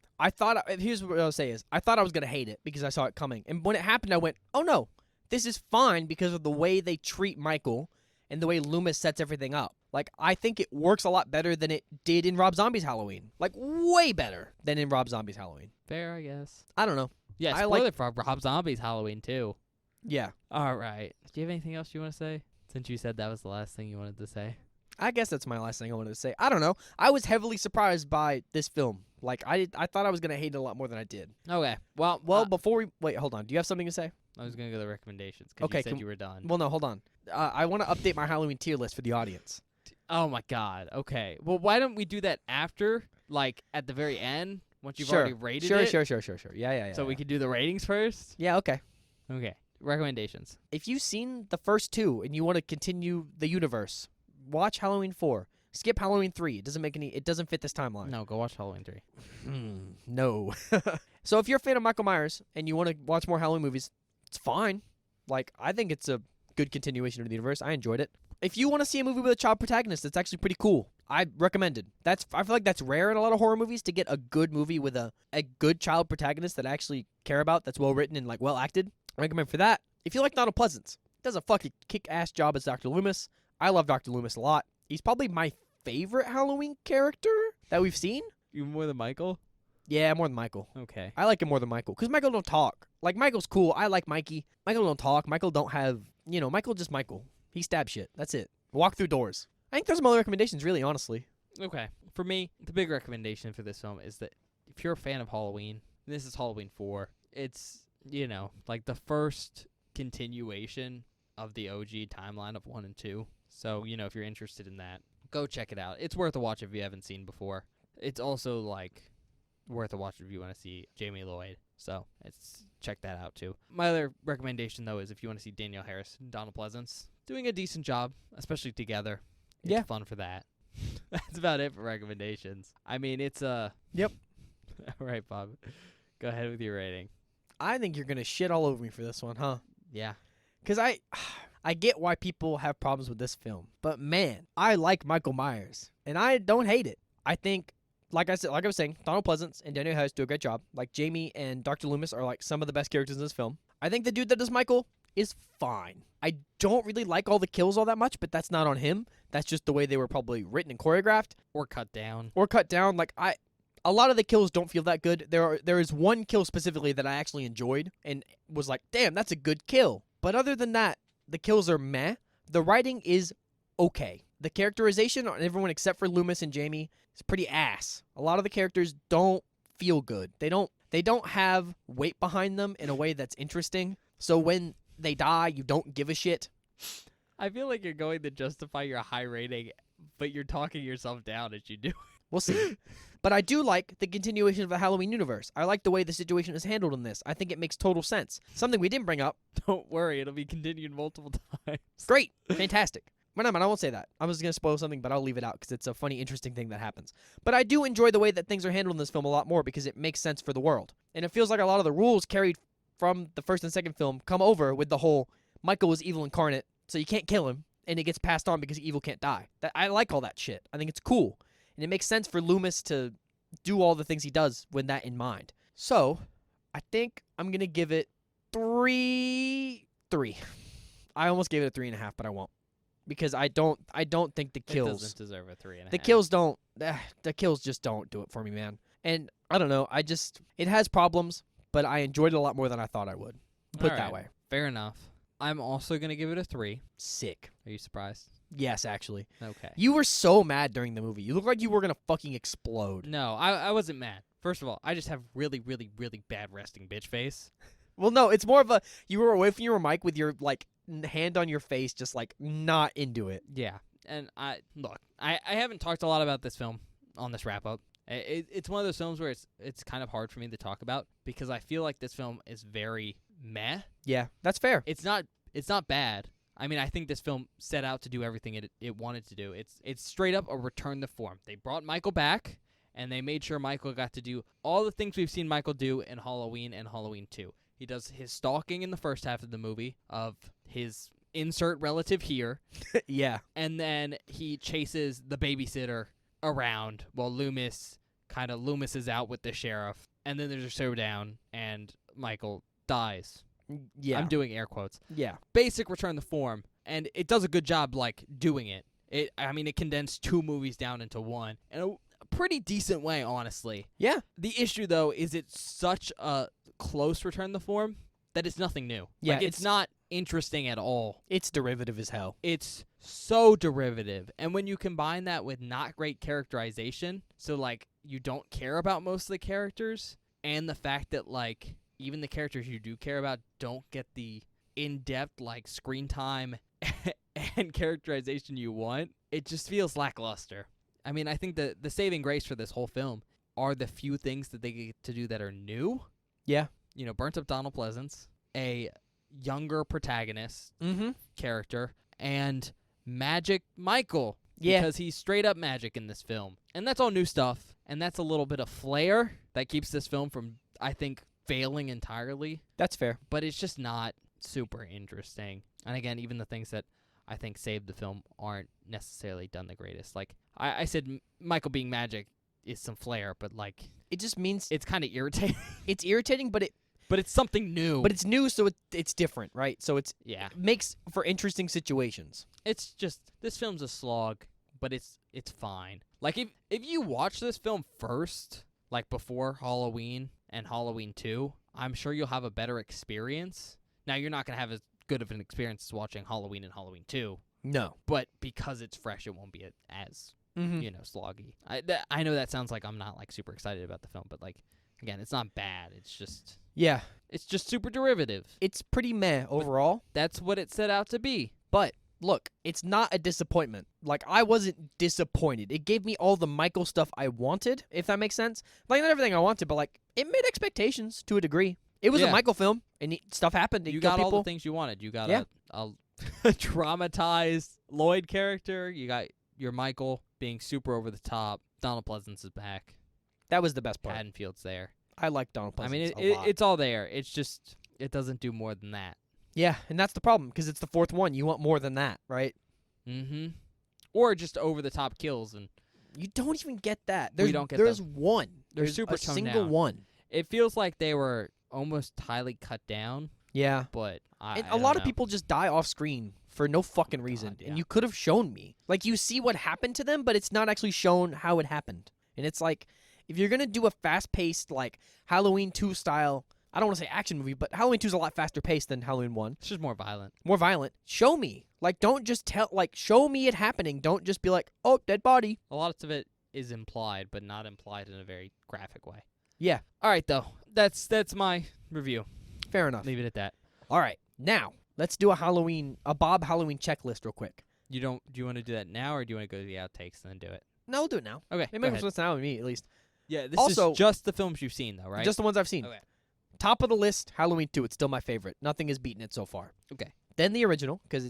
here's what I'll say is, I thought I was going to hate it because I saw it coming. And when it happened, I went, oh no, this is fine because of the way they treat Michael and the way Loomis sets everything up. Like, I think it works a lot better than it did in Rob Zombie's Halloween. Like, way better than in Rob Zombie's Halloween. Fair, I guess. I don't know. Yeah, spoiler for Rob Zombie's Halloween, too. Yeah. All right. Do you have anything else you want to say? Since you said that was the last thing you wanted to say. I guess that's my last thing I wanted to say. I don't know. I was heavily surprised by this film. Like, I thought I was going to hate it a lot more than I did. Okay. Well, before we... Wait, hold on. Do you have something to say? I was going to go to the recommendations because you said you were done. Well, no, hold on. I want to update my Halloween tier list for the audience. Oh, my God. Okay. Well, why don't we do that after, like, at the very end, once you've already rated it? Sure. Yeah. So we could do the ratings first? Yeah, okay. Okay. Recommendations. If you've seen the first two and you want to continue the universe, watch Halloween 4. Skip Halloween 3. It doesn't fit this timeline. No, go watch Halloween 3. No. So if you're a fan of Michael Myers and you want to watch more Halloween movies, it's fine. Like, I think it's a good continuation of the universe. I enjoyed it. If you want to see a movie with a child protagonist, that's actually pretty cool. I recommend it. I feel like that's rare in a lot of horror movies to get a good movie with a good child protagonist that I actually care about, that's well written and like well acted. I recommend for that. If you like Donald Pleasance, does a fucking kick-ass job as Dr. Loomis. I love Dr. Loomis a lot. He's probably my favorite Halloween character that we've seen. Even more than Michael? Yeah, more than Michael. Okay. I like him more than Michael because Michael don't talk. Like, Michael's cool. I like Mikey. Michael don't talk. Michael don't have, Michael just Michael. He stabs shit. That's it. Walk through doors. I think there's some other recommendations, really, honestly. Okay. For me, the big recommendation for this film is that if you're a fan of Halloween, this is Halloween 4. It's, like the first continuation of the OG timeline of 1 and 2. So, if you're interested in that, go check it out. It's worth a watch if you haven't seen before. It's also, like, worth a watch if you want to see Jamie Lloyd. So, check that out, too. My other recommendation, though, is if you want to see Danielle Harris and Donald Pleasance doing a decent job, especially together. It's fun for that. That's about it for recommendations. I mean, it's Yep. All right, Bob. Go ahead with your rating. I think you're going to shit all over me for this one, huh? Yeah. Because I get why people have problems with this film. But, man, I like Michael Myers. And I don't hate it. I think, like I was saying, Donald Pleasance and Daniel Harris do a great job. Like, Jamie and Dr. Loomis are, like, some of the best characters in this film. I think the dude that does Michael is fine. I don't really like all the kills all that much, but that's not on him. That's just the way they were probably written and choreographed. Or cut down. Like, a lot of the kills don't feel that good. There is one kill specifically that I actually enjoyed and was like, damn, that's a good kill. But other than that, the kills are meh. The writing is okay. The characterization on everyone except for Loomis and Jamie is pretty ass. A lot of the characters don't feel good. They don't have weight behind them in a way that's interesting. So when they die, you don't give a shit. I feel like you're going to justify your high rating, but you're talking yourself down as you do. We'll see. But I do like the continuation of the Halloween universe. I like the way the situation is handled in this. I think it makes total sense. Something we didn't bring up. Don't worry, it'll be continued multiple times. Great. Fantastic. But I won't say that. I was going to spoil something, but I'll leave it out because it's a funny, interesting thing that happens. But I do enjoy the way that things are handled in this film a lot more because it makes sense for the world. And it feels like a lot of the rules carried from the first and second film come over with the whole Michael is evil incarnate, so you can't kill him, and it gets passed on because evil can't die. I like all that shit. I think it's cool. And it makes sense for Loomis to do all the things he does with that in mind. So, I think I'm going to give it 3. I almost gave it a 3.5, but I won't. Because I don't think the kills... It doesn't deserve a 3.5. The kills just don't do it for me, man. And, I don't know, it has problems, but I enjoyed it a lot more than I thought I would. Put it that way. Fair enough. I'm also going to give it a 3. Sick. Are you surprised? Yes, actually. Okay. You were so mad during the movie. You looked like you were going to fucking explode. No, I wasn't mad. First of all, I just have really, really, really bad resting bitch face. Well, no, it's more of a you were away from your mic with your like hand on your face, just like not into it. Yeah, and I haven't talked a lot about this film on this wrap up. It's one of those films where it's kind of hard for me to talk about because I feel like this film is very meh. Yeah, that's fair. It's not bad. I mean, I think this film set out to do everything it wanted to do. It's straight up a return to form. They brought Michael back, and they made sure Michael got to do all the things we've seen Michael do in Halloween and Halloween 2. He does his stalking in the first half of the movie of his insert relative here. Yeah. And then he chases the babysitter around while Loomis is out with the sheriff. And then there's a showdown, and Michael dies. Yeah. I'm doing air quotes. Yeah. Basic return to form, and it does a good job, like, doing it. It condensed 2 movies down into one in a pretty decent way, honestly. Yeah. The issue, though, is it's such a close return to form that it's nothing new. Yeah, Like, it's not interesting at all. It's derivative as hell. It's so derivative. And when you combine that with not great characterization, so, like, you don't care about most of the characters, and the fact that, like, even the characters you do care about don't get the in-depth, like, screen time and characterization you want, it just feels lackluster. I mean, I think the saving grace for this whole film are the few things that they get to do that are new. Yeah. You know, burnt up Donald Pleasance, a younger protagonist character, and Magic Michael. Yeah. Because he's straight up magic in this film. And that's all new stuff. And that's a little bit of flair that keeps this film from, I think, failing entirely. That's fair. But it's just not super interesting. And again, even the things that I think saved the film aren't necessarily done the greatest. Like, I said Michael being magic is some flair, but, like, it just means it's kind of irritating. It's irritating, but it's something new. But it's new, so it's different, right? So it makes for interesting situations. It's just, this film's a slog, but it's fine. Like, if you watch this film first, like before Halloween and Halloween 2, I'm sure you'll have a better experience. Now, you're not going to have as good of an experience as watching Halloween and Halloween 2. No. But because it's fresh, it won't be as, sloggy. I know that sounds like I'm not, like, super excited about the film, but, like, again, it's not bad. It's just... Yeah. It's just super derivative. It's pretty meh overall. That's what it set out to be. But, look, it's not a disappointment. Like, I wasn't disappointed. It gave me all the Michael stuff I wanted, if that makes sense. Like, not everything I wanted, but, like, it met expectations to a degree. It was a Michael film, and stuff happened. You got all the things you wanted. You got a traumatized Lloyd character. You got your Michael being super over the top. Donald Pleasance is back. That was the best part. Haddonfield's there. I like Donald Pleasance a lot. lot. It's all there. It's just, it doesn't do more than that. Yeah, and that's the problem, because it's the 4th one. You want more than that, right? Mm-hmm. Or just over-the-top kills. And you don't even get that. We don't get There's them. one. There's super a toned single down. one. It feels like they were almost highly cut down. Yeah. But and a lot of people just die off screen for no fucking reason. God, yeah. And you could have shown me. Like, you see what happened to them, but it's not actually shown how it happened. And it's like, if you're going to do a fast-paced, like, Halloween 2 style, I don't want to say action movie, but Halloween 2 is a lot faster paced than Halloween 1. It's just more violent. More violent. Show me. Like, don't just show me it happening. Don't just be like, oh, dead body. A lot of it is implied, but not implied in a very graphic way. Yeah. All right, though. That's my review. Fair enough. Leave it at that. All right. Now, let's do a Bob Halloween checklist real quick. Do you want to do that now, or do you want to go to the outtakes and then do it? No, we'll do it now. Okay. Maybe it's now with me, at least. Yeah, this Also, is just the films you've seen, though, right? Just the ones I've seen. Okay. Top of the list, Halloween 2. It's still my favorite. Nothing has beaten it so far. Okay. Then the original, because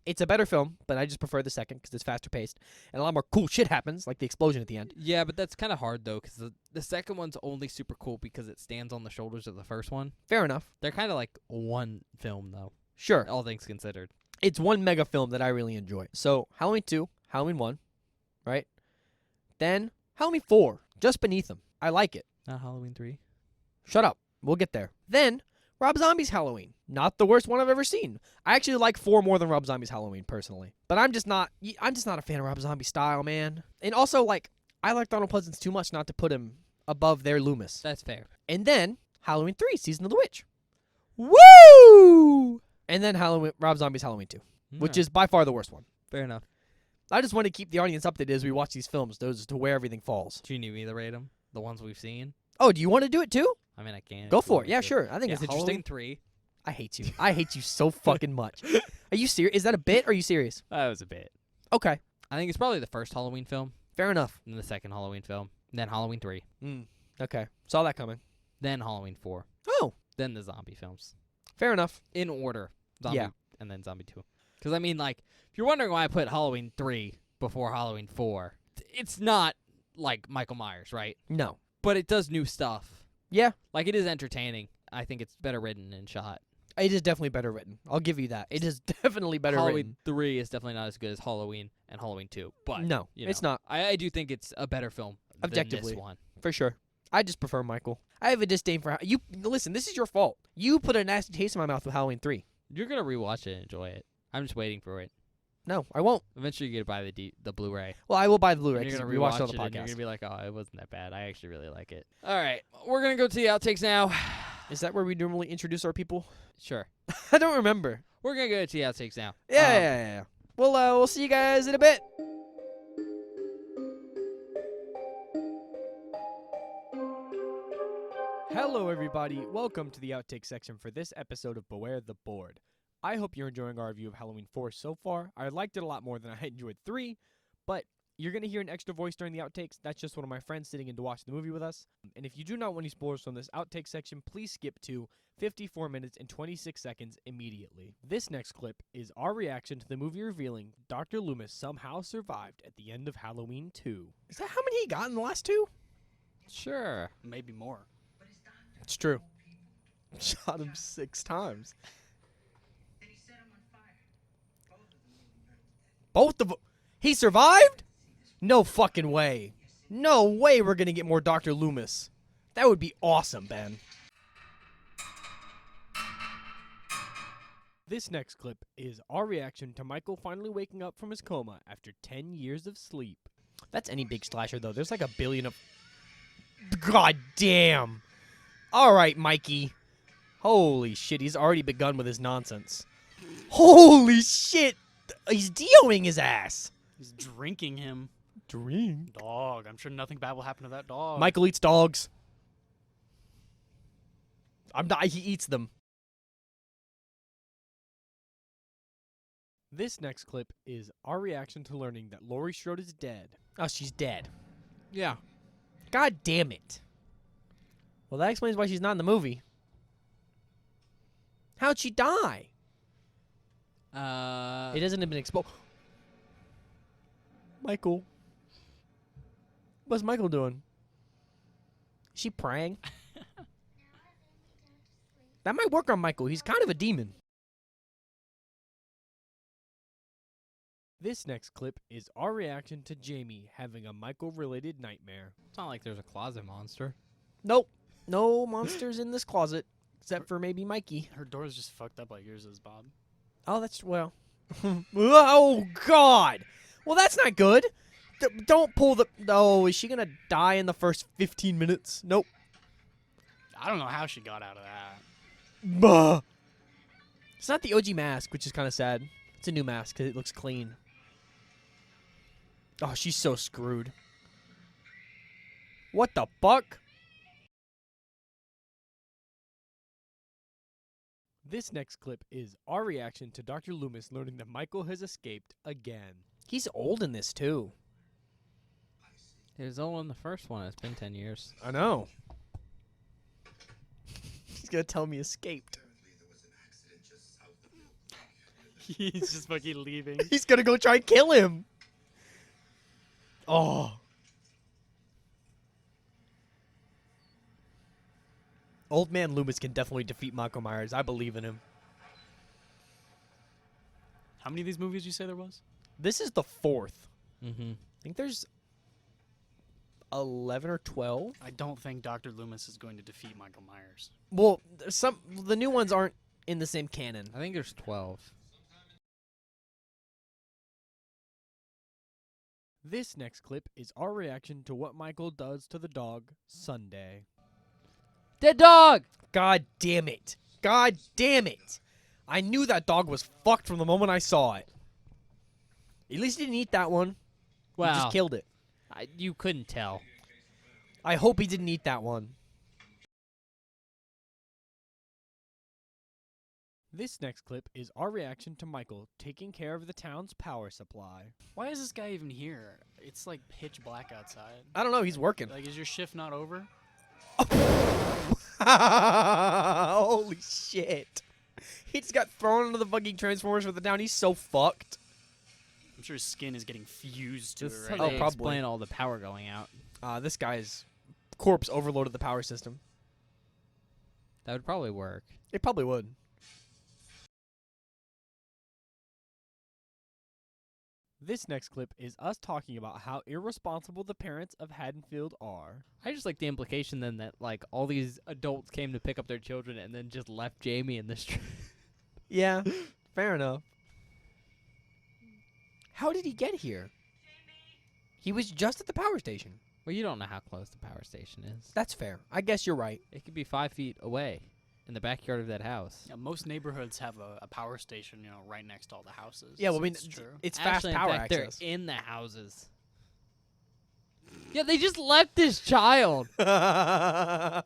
it's a better film, but I just prefer the second because it's faster paced. And a lot more cool shit happens, like the explosion at the end. Yeah, but that's kind of hard, though, because the second one's only super cool because it stands on the shoulders of the first one. Fair enough. They're kind of like one film, though. Sure. All things considered. It's one mega film that I really enjoy. So, Halloween 2, Halloween 1, right? Then, Halloween 4, just beneath them. I like it. Not Halloween 3. Shut up. We'll get there. Then, Rob Zombie's Halloween. Not the worst one I've ever seen. I actually like 4 more than Rob Zombie's Halloween, personally. But I'm just not a fan of Rob Zombie's style, man. And also, like, I like Donald Pleasance too much not to put him above their Loomis. That's fair. And then, Halloween 3, Season of the Witch. Woo! And then Rob Zombie's Halloween 2, which is by far the worst one. Fair enough. I just want to keep the audience updated as we watch these films, those to where everything falls. Do you need me to rate them? The ones we've seen? Oh, do you want to do it too? I mean, I can. Go if you for want it. me Yeah, to. sure. I think Yeah, it's interesting. Halloween 3. I hate you. I hate you so fucking much. Are you serious? Is that a bit? Or are you serious? That was a bit. Okay. I think it's probably the first Halloween film, Fair enough. then the second Halloween film, then Halloween 3, Okay. Saw that coming. then Halloween 4, Oh, then the zombie films. fair enough. In order. Zombie Yeah. and then Zombie 2. Because, I mean, like, if you're wondering why I put Halloween 3 before Halloween 4, it's not like Michael Myers, right? No. But it does new stuff. Yeah. Like, it is entertaining. I think it's better written and shot. It is definitely better written. I'll give you that. It is definitely better Halloween written. 3 is definitely not as good as Halloween and Halloween 2. But, No, you know, it's not. I do think it's a better film Objectively. than this one. For sure. I just prefer Michael. I have a disdain for you. Listen, this is your fault. You put a nasty taste in my mouth with Halloween 3. You're going to rewatch it and enjoy it. I'm just waiting for it. No, I won't. Eventually, you're going to buy the Blu-ray. Well, I will buy the Blu-ray And you're because going we to watched rewatch it on the it, and you're podcast. going to be like, oh, it wasn't that bad. I actually really like it. All right. We're going to go to the outtakes now. Is that where we normally introduce our people? Sure. I don't remember. We're going to go to the outtakes now. Yeah. We'll see you guys in a bit. Hello, everybody. Welcome to the outtake section for this episode of Beware the Board. I hope you're enjoying our review of Halloween 4 so far. I liked it a lot more than I enjoyed 3, but you're going to hear an extra voice during the outtakes. That's just one of my friends sitting in to watch the movie with us. And if you do not want any spoilers from this outtake section, please skip to 54 minutes and 26 seconds immediately. This next clip is our reaction to the movie revealing Dr. Loomis somehow survived at the end of Halloween 2. Is that how many he got in the last two? Sure. Maybe more. It's true. Shot him 6 times. Both of them. He survived? No fucking way. No way we're going to get more Dr. Loomis. That would be awesome, Ben. This next clip is our reaction to Michael finally waking up from his coma after 10 years of sleep. That's any big slasher, though. There's like a billion of... God damn. All right, Mikey. Holy shit, he's already begun with his nonsense. Holy shit. He's DOing his ass. He's drinking him. Drink? Dog. I'm sure nothing bad will happen to that dog. Michael eats dogs. I'm not. He eats them. This next clip is our reaction to learning that Laurie Strode is dead. Oh, she's dead. Yeah. God damn it. Well, that explains why she's not in the movie. How'd she die? It hasn't been exposed. Michael. What's Michael doing? Is she praying? That might work on Michael. He's kind of a demon. This next clip is our reaction to Jamie having a Michael-related nightmare. It's not like there's a closet monster. Nope. No monsters in this closet, except for maybe Mikey. Her door's just fucked up like yours is, Bob. Oh, that's, well. Oh, God. Well, that's not good. Don't pull the... Oh, is she going to die in the first 15 minutes? Nope. I don't know how she got out of that. Bah. It's not the OG mask, which is kind of sad. It's a new mask because it looks clean. Oh, she's so screwed. What the fuck? This next clip is our reaction to Dr. Loomis learning that Michael has escaped again. He's old in this, too. He was old in the first one. It's been 10 years. I know. He's going to tell me escaped. He's just fucking leaving. He's going to go try and kill him. Oh. Old man Loomis can definitely defeat Michael Myers. I believe in him. How many of these movies did you say there was? This is the 4th. Mm-hmm. I think there's 11 or 12. I don't think Dr. Loomis is going to defeat Michael Myers. Well, the new ones aren't in the same canon. I think there's 12. This next clip is our reaction to what Michael does to the dog Sunday. Dead dog! God damn it. God damn it. I knew that dog was fucked from the moment I saw it. At least he didn't eat that one. He Wow. just killed it. You couldn't tell. I hope he didn't eat that one. This next clip is our reaction to Michael taking care of the town's power supply. Why is this guy even here? It's like pitch black outside. I don't know, he's working. Like, is your shift not over? Holy shit. He just got thrown into the fucking Transformers with the down. He's so fucked. I'm sure his skin is getting fused to This it is right how Oh, they now. probably. explain all the power going out. This guy's corpse overloaded the power system. That would probably work. It probably would. This next clip is us talking about how irresponsible the parents of Haddonfield are. I just like the implication then that like all these adults came to pick up their children and then just left Jamie in the street. Yeah, fair enough. How did he get here? He was just at the power station. Well, you don't know how close the power station is. That's fair. I guess you're right. It could be 5 feet away in the backyard of that house. Yeah, most neighborhoods have a power station, right next to all the houses. Yeah, well, I so mean, it's true. it's fast Actually, power in fact, access. they're in the houses. Yeah, they just left this child. Why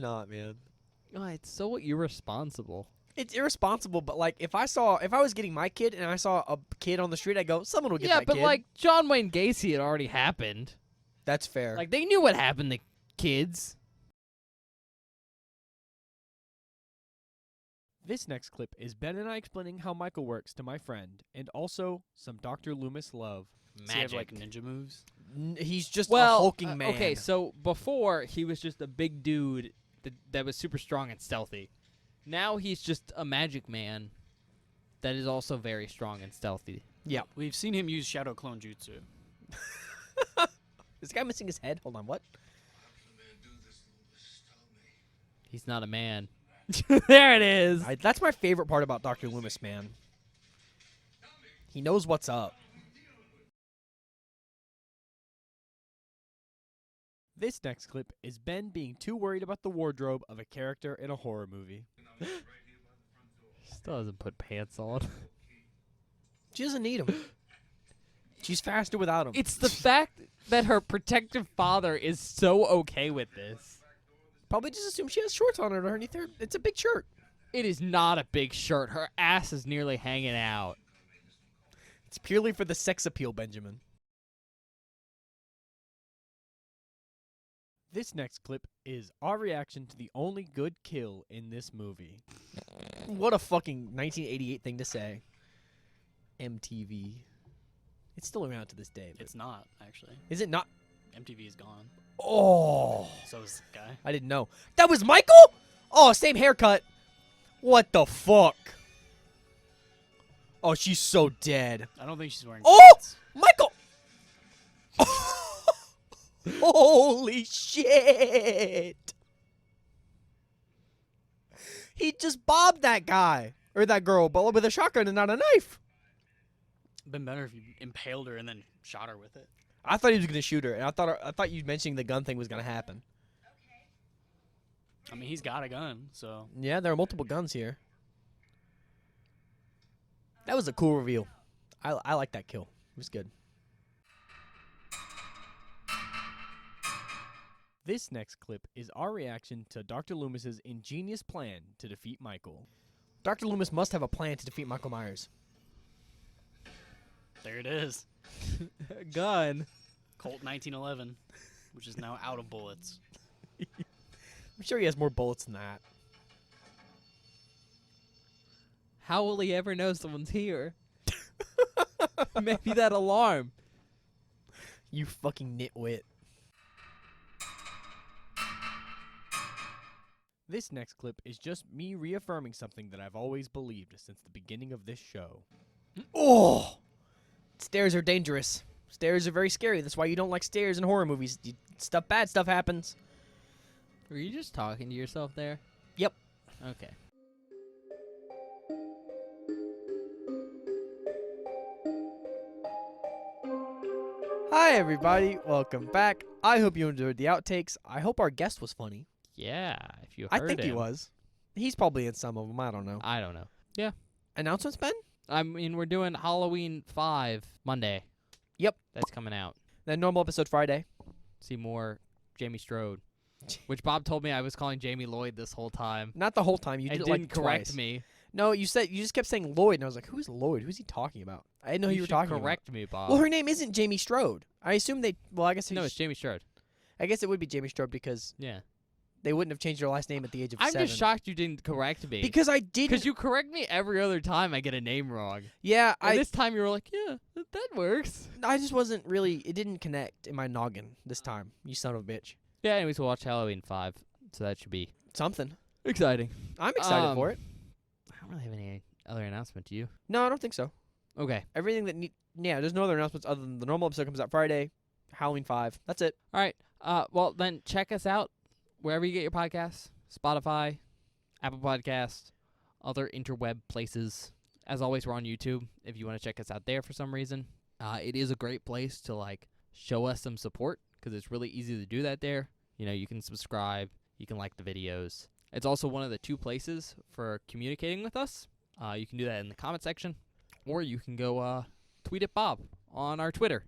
not, man? Oh, it's so irresponsible. It's irresponsible, but like if I was getting my kid and I saw a kid on the street, I'd go, someone will get Yeah, that but kid. like John Wayne Gacy had already happened. That's fair. Like they knew what happened to kids. This next clip is Ben and I explaining how Michael works to my friend, and also some Dr. Loomis love. Does he have like ninja moves? He's just a Well, hulking man. okay, so before he was just a big dude that was super strong and stealthy. Now he's just a magic man that is also very strong and stealthy. Yeah. We've seen him use shadow clone jutsu. Is this guy missing his head? Hold on, what? He's not a man. There it is. That's my favorite part about Dr. Loomis, man. He knows what's up. This next clip is Ben being too worried about the wardrobe of a character in a horror movie. Still hasn't put pants on. She doesn't need him. She's faster without him. It's the fact that her protective father is so okay with this. Probably just assume she has shorts on underneath her. It's a big shirt. It is not a big shirt. Her ass is nearly hanging out. It's purely for the sex appeal, Benjamin. This next clip is our reaction to the only good kill in this movie. What a fucking 1988 thing to say. MTV. It's still around to this day. But It's not, actually. is it not? MTV is gone. Oh, So is this guy. I didn't know. That was Michael? Oh, same haircut. What the fuck? Oh, she's so dead. I don't think she's wearing Oh! pants. Michael! Holy shit! He just bobbed that guy. Or that girl, but with a shotgun and not a knife. Been better if you impaled her and then shot her with it. I thought he was gonna shoot her, and I thought you mentioning the gun thing was gonna happen. I mean, he's got a gun, so. Yeah, there are multiple guns here. That was a cool reveal. I like that kill. It was good. This next clip is our reaction to Dr. Loomis's ingenious plan to defeat Michael. Dr. Loomis must have a plan to defeat Michael Myers. There it is. Gun. Colt 1911, which is now out of bullets. I'm sure he has more bullets than that. How will he ever know someone's here? Maybe that alarm. You fucking nitwit. This next clip is just me reaffirming something that I've always believed since the beginning of this show. Oh! Stairs are dangerous. Stairs are very scary. That's why you don't like stairs in horror movies. Bad stuff happens. Were you just talking to yourself there? Yep. Okay. Hi, everybody. Welcome back. I hope you enjoyed the outtakes. I hope our guest was funny. Yeah, if you I heard think he him. was. He's probably in some of them. I don't know. I don't know. Announcements, Ben? I mean, we're doing Halloween 5 Monday. Yep. That's coming out. Then normal episode Friday. See more Jamie Strode. which Bob told me I was calling Jamie Lloyd this whole time. Not the whole time. You And did it didn't like correct twice. me. No, you just kept saying Lloyd, and I was like, who's Lloyd? Who's he talking about? I didn't know who you were should talking correct me, about. Bob. Well, her name isn't Jamie Strode. I assume they. Well, I guess no, it's Jamie Strode. I guess it would be Jamie Strode because Yeah. they wouldn't have changed her last name at the age of I'm 7. just shocked you didn't correct me. Because I didn't. Because you correct me every other time I get a name wrong. Yeah, And this time you were like, yeah, that works. I just wasn't really. It didn't connect in my noggin this time. You son of a bitch. Yeah, anyways, we'll watch Halloween 5. So that should be Something. exciting. I'm excited for it. I don't really have any other announcement, do you? No, I don't think so. Okay. Everything that yeah, there's no other announcements other than the normal episode comes out Friday, Halloween 5. That's it. All right. Well, then check us out wherever you get your podcasts. Spotify, Apple Podcasts, other interweb places. As always, we're on YouTube if you want to check us out there for some reason. It is a great place to, like, show us some support because it's really easy to do that there. You know, you can subscribe. You can like the videos. It's also one of the 2 places for communicating with us. You can do that in the comment section, or you can go tweet at Bob on our Twitter.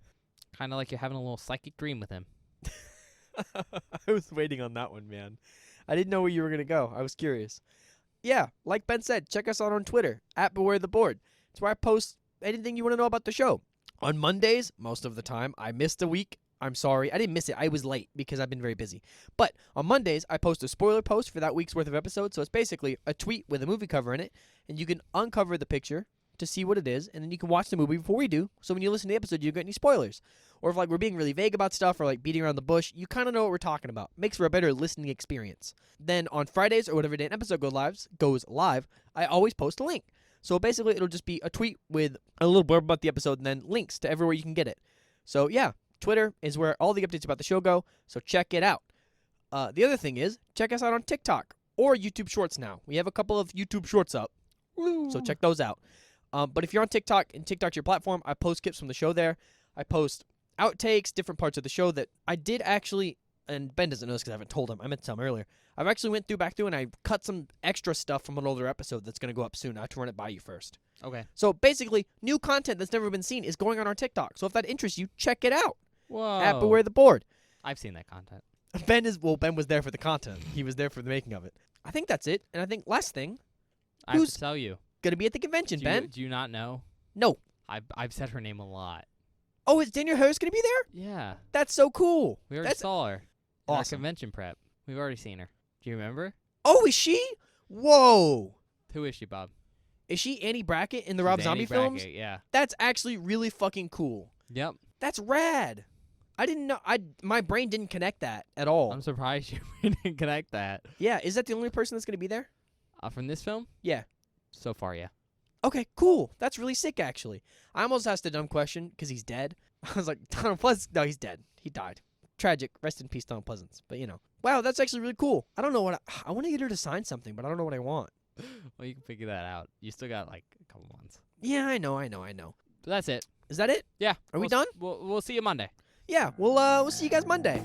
Kind of like you're having a little psychic dream with him. I was waiting on that one, man. I didn't know where you were going to go. I was curious. Yeah, like Ben said, check us out on Twitter, @BewareTheBoard. It's where I post anything you want to know about the show. On Mondays, most of the time, I missed a week. I'm sorry. I didn't miss it. I was late because I've been very busy. But on Mondays, I post a spoiler post for that week's worth of episodes. So it's basically a tweet with a movie cover in it, and you can uncover the picture to see what it is, and then you can watch the movie before we do. So when you listen to the episode, you don't get any spoilers. Or if like we're being really vague about stuff or like beating around the bush, you kind of know what we're talking about. Makes for a better listening experience. Then on Fridays or whatever day an episode goes live, I always post a link. So basically, it'll just be a tweet with a little blurb about the episode and then links to everywhere you can get it. So yeah, Twitter is where all the updates about the show go, so check it out. The other thing is, check us out on TikTok or YouTube Shorts now. We have a couple of YouTube Shorts up, so check those out. But if you're on TikTok and TikTok's your platform, I post clips from the show there. I post outtakes, different parts of the show that I did actually, and Ben doesn't know this because I haven't told him. I meant to tell him earlier. I've actually went back through and I cut some extra stuff from an older episode that's going to go up soon. I have to run it by you first. Okay. So basically, new content that's never been seen is going on our TikTok. So if that interests you, check it out. Whoa. @BewareTheBoard. I've seen that content. Ben was there for the content. He was there for the making of it. I think that's it. And I think last thing, I have Who's- to tell you. gonna be at the convention, Ben. Do you not know? No. I've said her name a lot. Oh, is Daniel Harris gonna be there? Yeah. That's so cool. We already That's saw her. In our awesome. convention prep. We've already seen her. Do you remember? Oh, is she? Whoa. Who is she, Bob? Is she Annie Brackett in the She's Rob Annie Zombie films? Brackett, yeah. That's actually really fucking cool. Yep. That's rad. I didn't know. My brain didn't connect that at all. I'm surprised you didn't connect that. Yeah, is that the only person that's gonna be there? From this film? Yeah. So far, yeah. Okay, cool. That's really sick, actually. I almost asked a dumb question because he's dead. I was like, Donald Pleasance? No, he's dead. He died. Tragic. Rest in peace, Donald Pleasance. But, you know. Wow, that's actually really cool. I don't know what I want to get her to sign something, but I don't know what I want. Well, you can figure that out. You still got, like, a couple months. Yeah, I know. So that's it. Is that it? Yeah. Are we We'll done? We'll see you Monday. Yeah, we'll see you guys Monday.